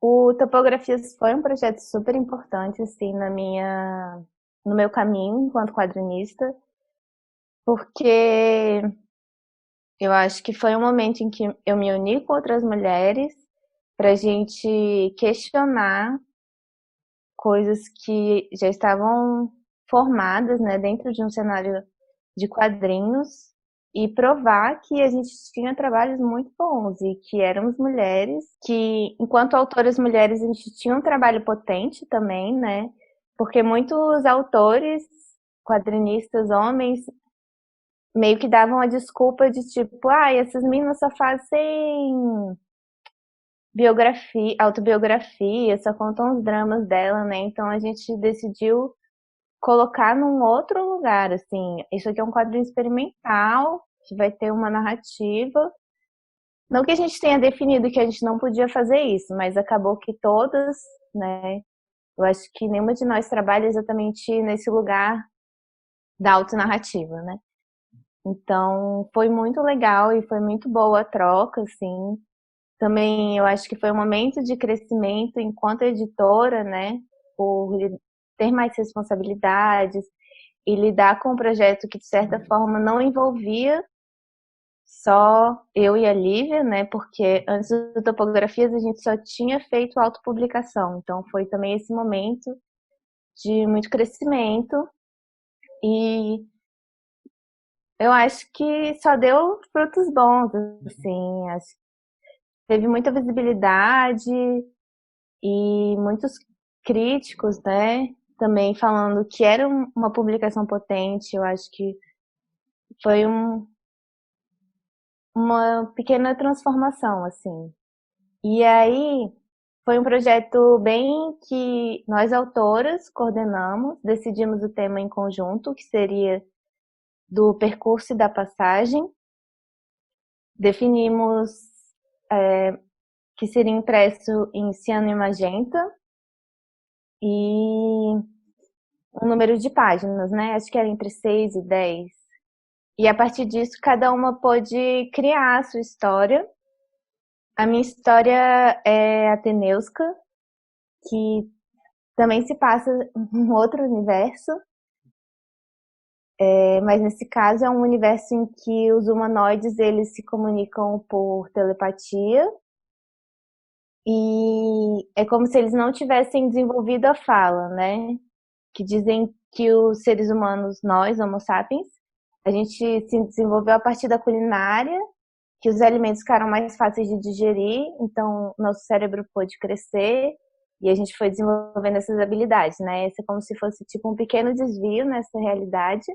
O Topografias foi um projeto super importante, assim, no meu caminho enquanto quadrinista, Porque eu acho que foi um momento em que eu me uni com outras mulheres para a gente questionar coisas que já estavam formadas, né, dentro de um cenário de quadrinhos e provar que a gente tinha trabalhos muito bons e que éramos mulheres, que enquanto autoras mulheres a gente tinha um trabalho potente também, né? Porque muitos autores, quadrinistas, homens, meio que davam a desculpa de tipo, essas meninas só fazem biografia, autobiografia, só contam os dramas dela, né? Então a gente decidiu colocar num outro lugar, assim. Isso aqui é um quadrinho experimental, que vai ter uma narrativa. Não que a gente tenha definido que a gente não podia fazer isso, mas acabou que todas, né? Eu acho que nenhuma de nós trabalha exatamente nesse lugar da autonarrativa, né? Então, foi muito legal e foi muito boa a troca, assim. Também eu acho que foi um momento de crescimento enquanto editora, né? Por ter mais responsabilidades e lidar com um projeto que, de certa forma, não envolvia só eu e a Lívia, né? Porque antes do Topografias a gente só tinha feito autopublicação. Então, foi também esse momento de muito crescimento e eu acho que só deu frutos bons, assim. Acho que teve muita visibilidade e muitos críticos, né? Também falando que era uma publicação potente. Eu acho que foi uma pequena transformação, assim. E aí foi um projeto bem que nós autoras coordenamos, decidimos o tema em conjunto, que seria do percurso e da passagem. Definimos que seria impresso em ciano e magenta e um número de páginas, né? Acho que era entre 6 e 10. E a partir disso, cada uma pôde criar a sua história. A minha história é Ateneusca, que também se passa em um outro universo, mas nesse caso é um universo em que os humanoides eles se comunicam por telepatia e é como se eles não tivessem desenvolvido a fala, né? Que dizem que os seres humanos, nós, Homo sapiens, a gente se desenvolveu a partir da culinária, que os alimentos ficaram mais fáceis de digerir, então nosso cérebro pôde crescer e a gente foi desenvolvendo essas habilidades, né? Esse é como se fosse tipo um pequeno desvio nessa realidade,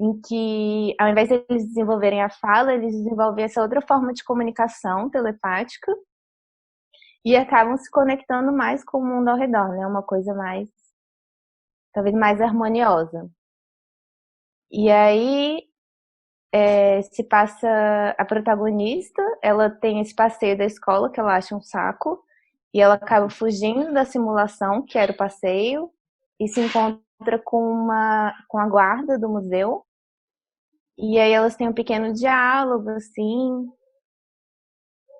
em que ao invés de eles desenvolverem a fala, eles desenvolvem essa outra forma de comunicação telepática e acabam se conectando mais com o mundo ao redor, né? Uma coisa mais, talvez mais harmoniosa. E aí se passa a protagonista, ela tem esse passeio da escola que ela acha um saco e ela acaba fugindo da simulação, que era o passeio, e se encontra com a guarda do museu. E aí elas têm um pequeno diálogo, assim,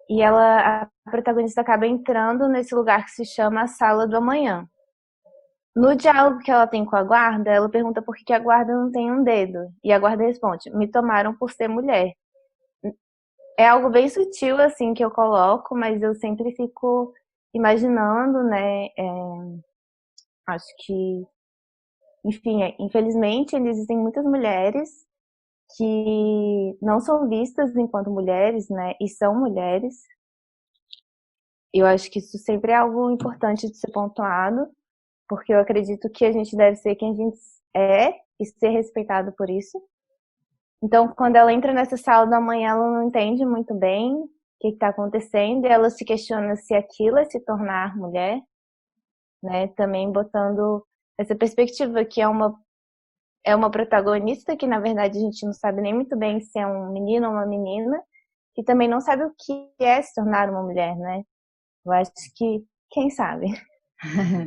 e a protagonista acaba entrando nesse lugar que se chama a Sala do Amanhã. No diálogo que ela tem com a guarda, ela pergunta por que a guarda não tem um dedo. E a guarda responde, me tomaram por ser mulher. É algo bem sutil, assim, que eu coloco, mas eu sempre fico imaginando, né? Acho que, enfim, infelizmente existem muitas mulheres que não são vistas enquanto mulheres, né? E são mulheres. Eu acho que isso sempre é algo importante de ser pontuado, porque eu acredito que a gente deve ser quem a gente é e ser respeitado por isso. Então, quando ela entra nessa sala da manhã, ela não entende muito bem o que está acontecendo e ela se questiona se aquilo é se tornar mulher, né? Também botando essa perspectiva que é uma protagonista que, na verdade, a gente não sabe nem muito bem se é um menino ou uma menina, e também não sabe o que é se tornar uma mulher, né? Eu acho que, quem sabe?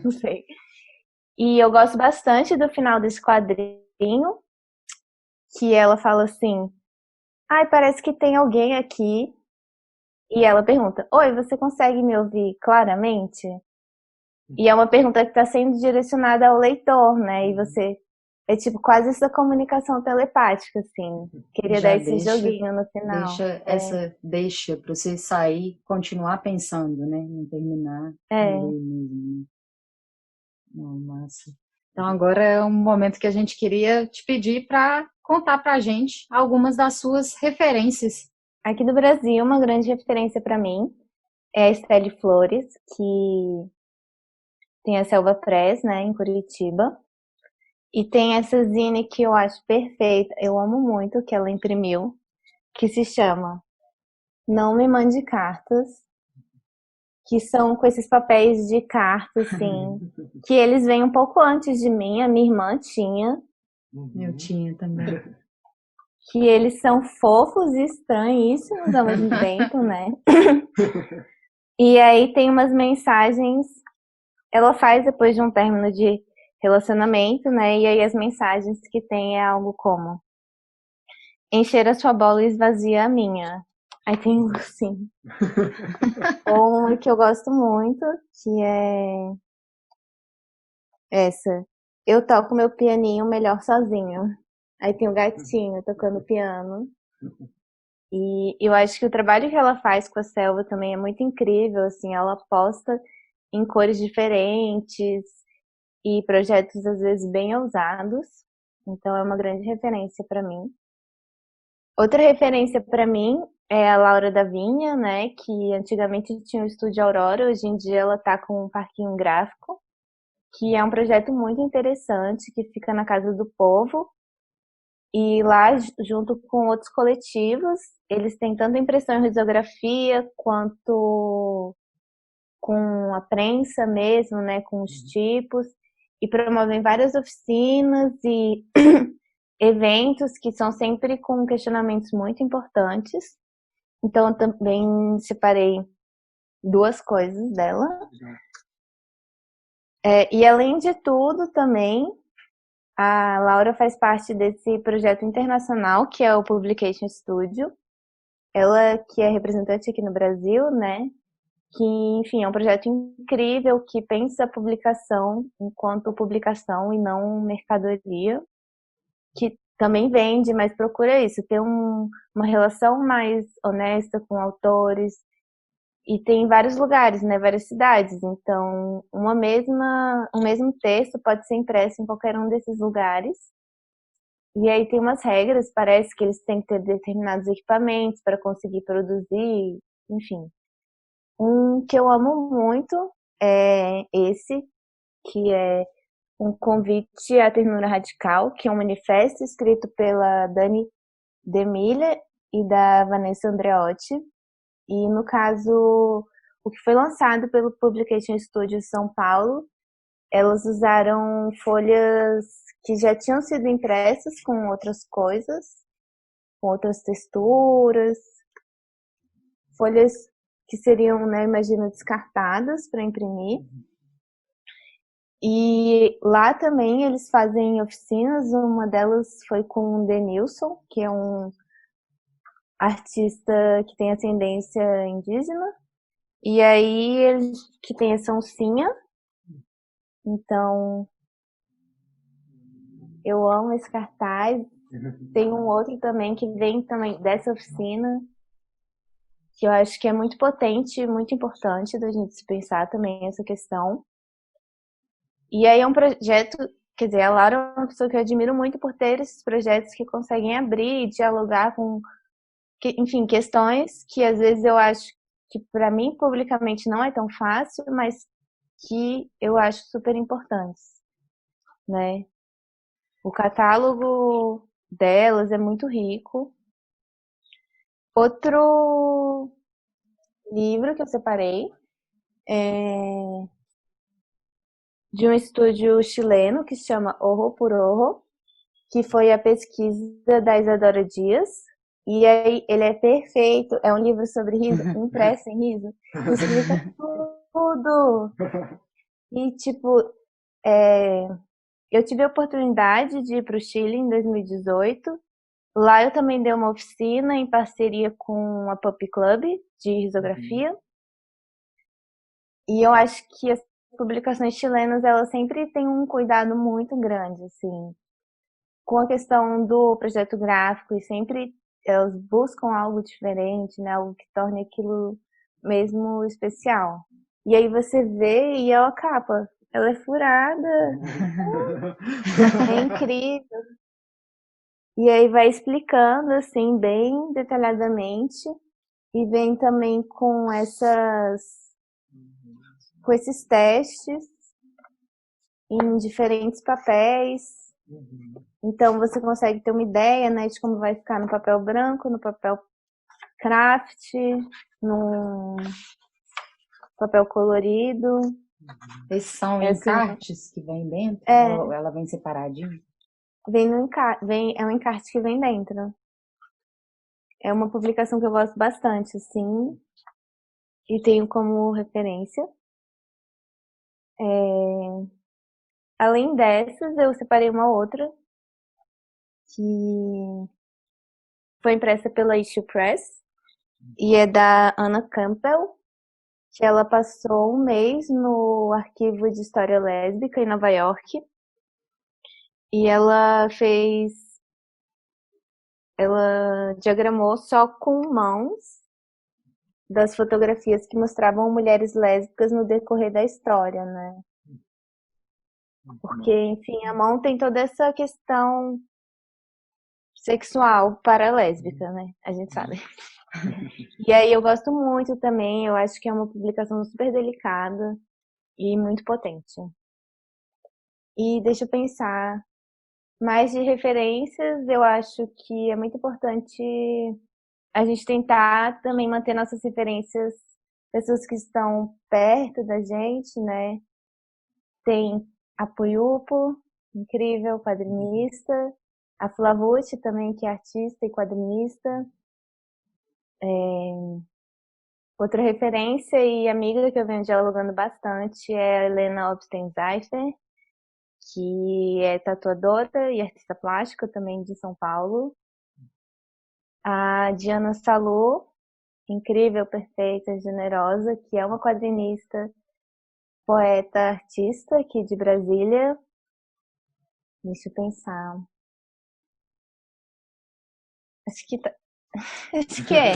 Não sei. E eu gosto bastante do final desse quadrinho, que ela fala assim, parece que tem alguém aqui. E ela pergunta, oi, você consegue me ouvir claramente? E é uma pergunta que está sendo direcionada ao leitor, né? E você É tipo quase essa comunicação telepática, assim. Queria Já dar esse joguinho no final. Deixa para você sair, continuar pensando, né? Não terminar É. ali mesmo. Né? Não, massa. Então agora é um momento que a gente queria te pedir para contar para a gente algumas das suas referências. Aqui do Brasil, uma grande referência para mim é a Estelle Flores, que tem a Selva Press, né, em Curitiba. E tem essa zine que eu acho perfeita, eu amo muito, que ela imprimiu, que se chama Não Me Mande Cartas, que são com esses papéis de carta, assim, que eles vêm um pouco antes de mim, a minha irmã tinha. Eu tinha também. Que eles são fofos e estranhíssimos ao mesmo tempo, né? E aí tem umas mensagens, ela faz depois de um término de relacionamento, né? E aí as mensagens que tem é algo como encher a sua bola e esvazia a minha. Aí tem sim. Uma que eu gosto muito, que é essa. Eu toco meu pianinho melhor sozinho. Aí tem o gatinho tocando piano. E eu acho que o trabalho que ela faz com a selva também é muito incrível, assim, ela aposta em cores diferentes e projetos às vezes bem ousados. Então é uma grande referência para mim. Outra referência para mim é a Laura da Vinha, né, que antigamente tinha o Estúdio Aurora, hoje em dia ela tá com um parquinho gráfico, que é um projeto muito interessante, que fica na Casa do Povo. E lá, junto com outros coletivos, eles têm tanto impressão em risografia quanto com a prensa mesmo, né, com os tipos, e promovem várias oficinas e eventos que são sempre com questionamentos muito importantes. Então, eu também separei duas coisas dela. E além de tudo, também, a Laura faz parte desse projeto internacional, que é o Publication Studio. Ela que é representante aqui no Brasil, né? Que, enfim, é um projeto incrível que pensa a publicação enquanto publicação e não mercadoria. Que também vende, mas procura isso, ter uma relação mais honesta com autores. E tem em vários lugares, né? Várias cidades. Então, um mesmo texto pode ser impresso em qualquer um desses lugares. E aí tem umas regras, parece que eles têm que ter determinados equipamentos para conseguir produzir, enfim. Um que eu amo muito é esse, que é um convite à ternura radical, que é um manifesto escrito pela Dani Demille e da Vanessa Andreotti. E no caso, o que foi lançado pelo Publication Studio São Paulo, elas usaram folhas que já tinham sido impressas com outras coisas, com outras texturas, folhas que seriam, né, imagino, descartadas para imprimir. E lá também eles fazem oficinas, uma delas foi com o Denilson, que é um artista que tem ascendência indígena, e aí eles que tem essa oncinha. Então, eu amo esse cartaz. Tem um outro também que vem também dessa oficina, que eu acho que é muito potente e muito importante da gente se pensar também essa questão. E aí é um projeto, quer dizer, a Laura é uma pessoa que eu admiro muito por ter esses projetos que conseguem abrir e dialogar com, enfim, questões que às vezes eu acho que para mim publicamente não é tão fácil, mas que eu acho super importantes, né? O catálogo delas é muito rico. Outro livro que eu separei é de um estúdio chileno que se chama Ojo por Ojo, que foi a pesquisa da Isadora Dias. E aí ele é perfeito, é um livro sobre riso, impresso em riso, explica tudo. E tipo, eu tive a oportunidade de ir para o Chile em 2018. Lá eu também dei uma oficina em parceria com a Puppy Club de risografia. E eu acho que as publicações chilenas, elas sempre têm um cuidado muito grande, assim. com a questão do projeto gráfico, e sempre elas buscam algo diferente, né? Algo que torne aquilo mesmo especial. E aí você vê e é a capa. Ela é furada. É incrível. E aí vai explicando, assim, bem detalhadamente. E vem também com esses testes em diferentes papéis. Então você consegue ter uma ideia, né, de como vai ficar no papel branco, no papel craft, no papel colorido. Esses são encartes que vem dentro? Ou ela vem separadinho? É um encarte que vem dentro. É uma publicação que eu gosto bastante, assim, e tenho como referência. Além dessas, eu separei uma outra que foi impressa pela Issue Press e é da Anna Campbell, que ela passou um mês no arquivo de história lésbica em Nova York e ela diagramou só com mãos das fotografias que mostravam mulheres lésbicas no decorrer da história, né? Porque, enfim, a mão tem toda essa questão sexual para a lésbica, né? A gente sabe. E aí eu gosto muito também, eu acho que é uma publicação super delicada e muito potente. E deixa eu pensar, mais de referências, eu acho que é muito importante a gente tentar também manter nossas referências, pessoas que estão perto da gente, né? Tem a Puyupo, incrível, quadrinista. A Flavucci também, que é artista e quadrinista. Outra referência e amiga que eu venho dialogando bastante é a Helena Obstenzeifer, que é tatuadora e artista plástica também de São Paulo. A Diana Salô, incrível, perfeita, generosa, que é uma quadrinista, poeta, artista aqui de Brasília. Deixa eu pensar. Acho que é.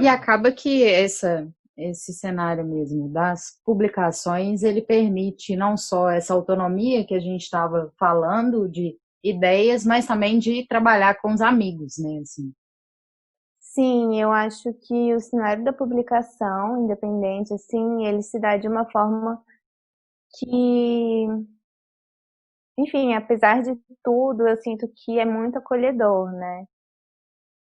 E acaba que esse cenário mesmo das publicações, ele permite não só essa autonomia que a gente estava falando de ideias, mas também de trabalhar com os amigos, né? Assim. Sim, eu acho que o cenário da publicação independente, assim, ele se dá de uma forma que, enfim, apesar de tudo, eu sinto que é muito acolhedor, né?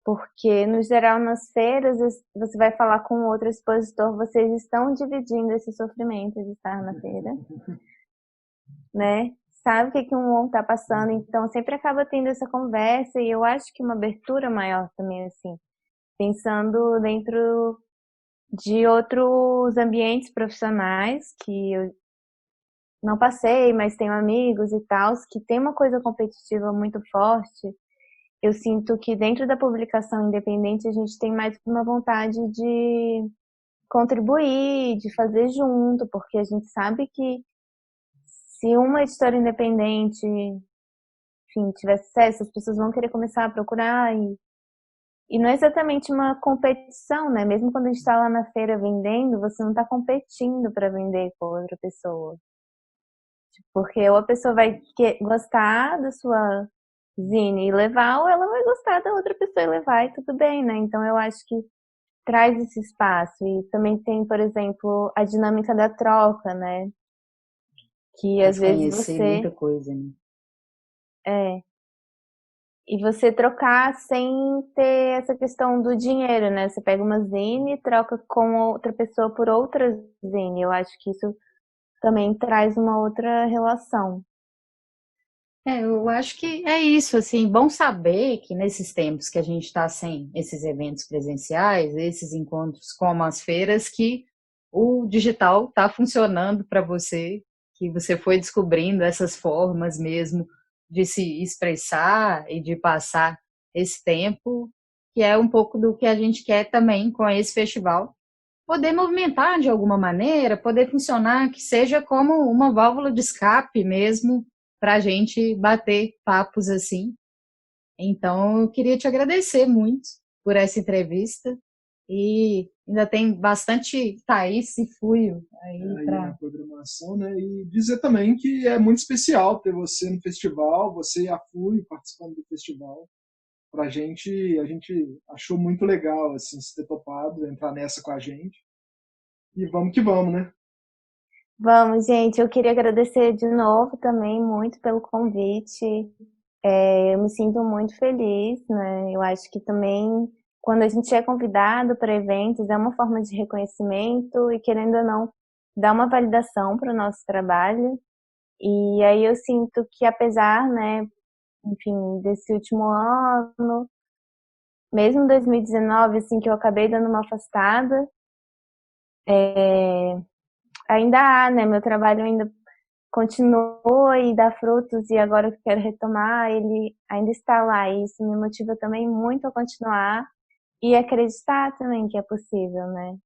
Porque, no geral, nas feiras, você vai falar com outro expositor, vocês estão dividindo esse sofrimento de estar na feira, né? Sabe o que um está passando, então sempre acaba tendo essa conversa, e eu acho que uma abertura maior também, assim, pensando dentro de outros ambientes profissionais, que eu não passei, mas tenho amigos e tal, que tem uma coisa competitiva muito forte. Eu sinto que dentro da publicação independente a gente tem mais uma vontade de contribuir, de fazer junto, porque a gente sabe que se uma editora independente, enfim, tiver sucesso, as pessoas vão querer começar a procurar e não é exatamente uma competição, né? Mesmo quando a gente está lá na feira vendendo, você não está competindo para vender com outra pessoa. Porque ou a pessoa vai gostar da sua zine e levar, ou ela vai gostar da outra pessoa e levar, e tudo bem, né? Então eu acho que traz esse espaço. E também tem, por exemplo, a dinâmica da troca, né? Que às vezes você... muita coisa, né? E você trocar sem ter essa questão do dinheiro, né? Você pega uma zine e troca com outra pessoa por outra zine. Eu acho que isso também traz uma outra relação. Eu acho que é isso, assim, bom saber que nesses tempos que a gente está sem esses eventos presenciais, esses encontros como as feiras, que o digital está funcionando para você, que você foi descobrindo essas formas mesmo de se expressar e de passar esse tempo, que é um pouco do que a gente quer também com esse festival. Poder movimentar de alguma maneira, poder funcionar, que seja como uma válvula de escape mesmo, para a gente bater papos assim. Então, eu queria te agradecer muito por essa entrevista. E ainda tem bastante Thaís e Fuio aí na programação, né? E dizer também que é muito especial ter você no festival, você e a Fuio participando do festival. A gente achou muito legal assim, se ter topado, entrar nessa com a gente. E vamos que vamos, né? Vamos, gente. Eu queria agradecer de novo também muito pelo convite. Eu me sinto muito feliz, né? Eu acho que também quando a gente é convidado para eventos é uma forma de reconhecimento e, querendo ou não, dá uma validação para o nosso trabalho. E aí eu sinto que, apesar, né, enfim, desse último ano, mesmo 2019, assim, que eu acabei dando uma afastada, ainda há, né, meu trabalho ainda continua e dá frutos, e agora que eu quero retomar, ele ainda está lá, e isso me motiva também muito a continuar e acreditar também que é possível, né?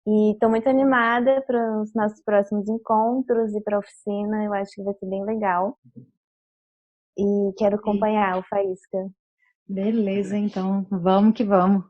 E estou muito animada para os nossos próximos encontros e para a oficina, eu acho que vai ser bem legal. E quero acompanhar o Faísca. Beleza, então, vamos que vamos.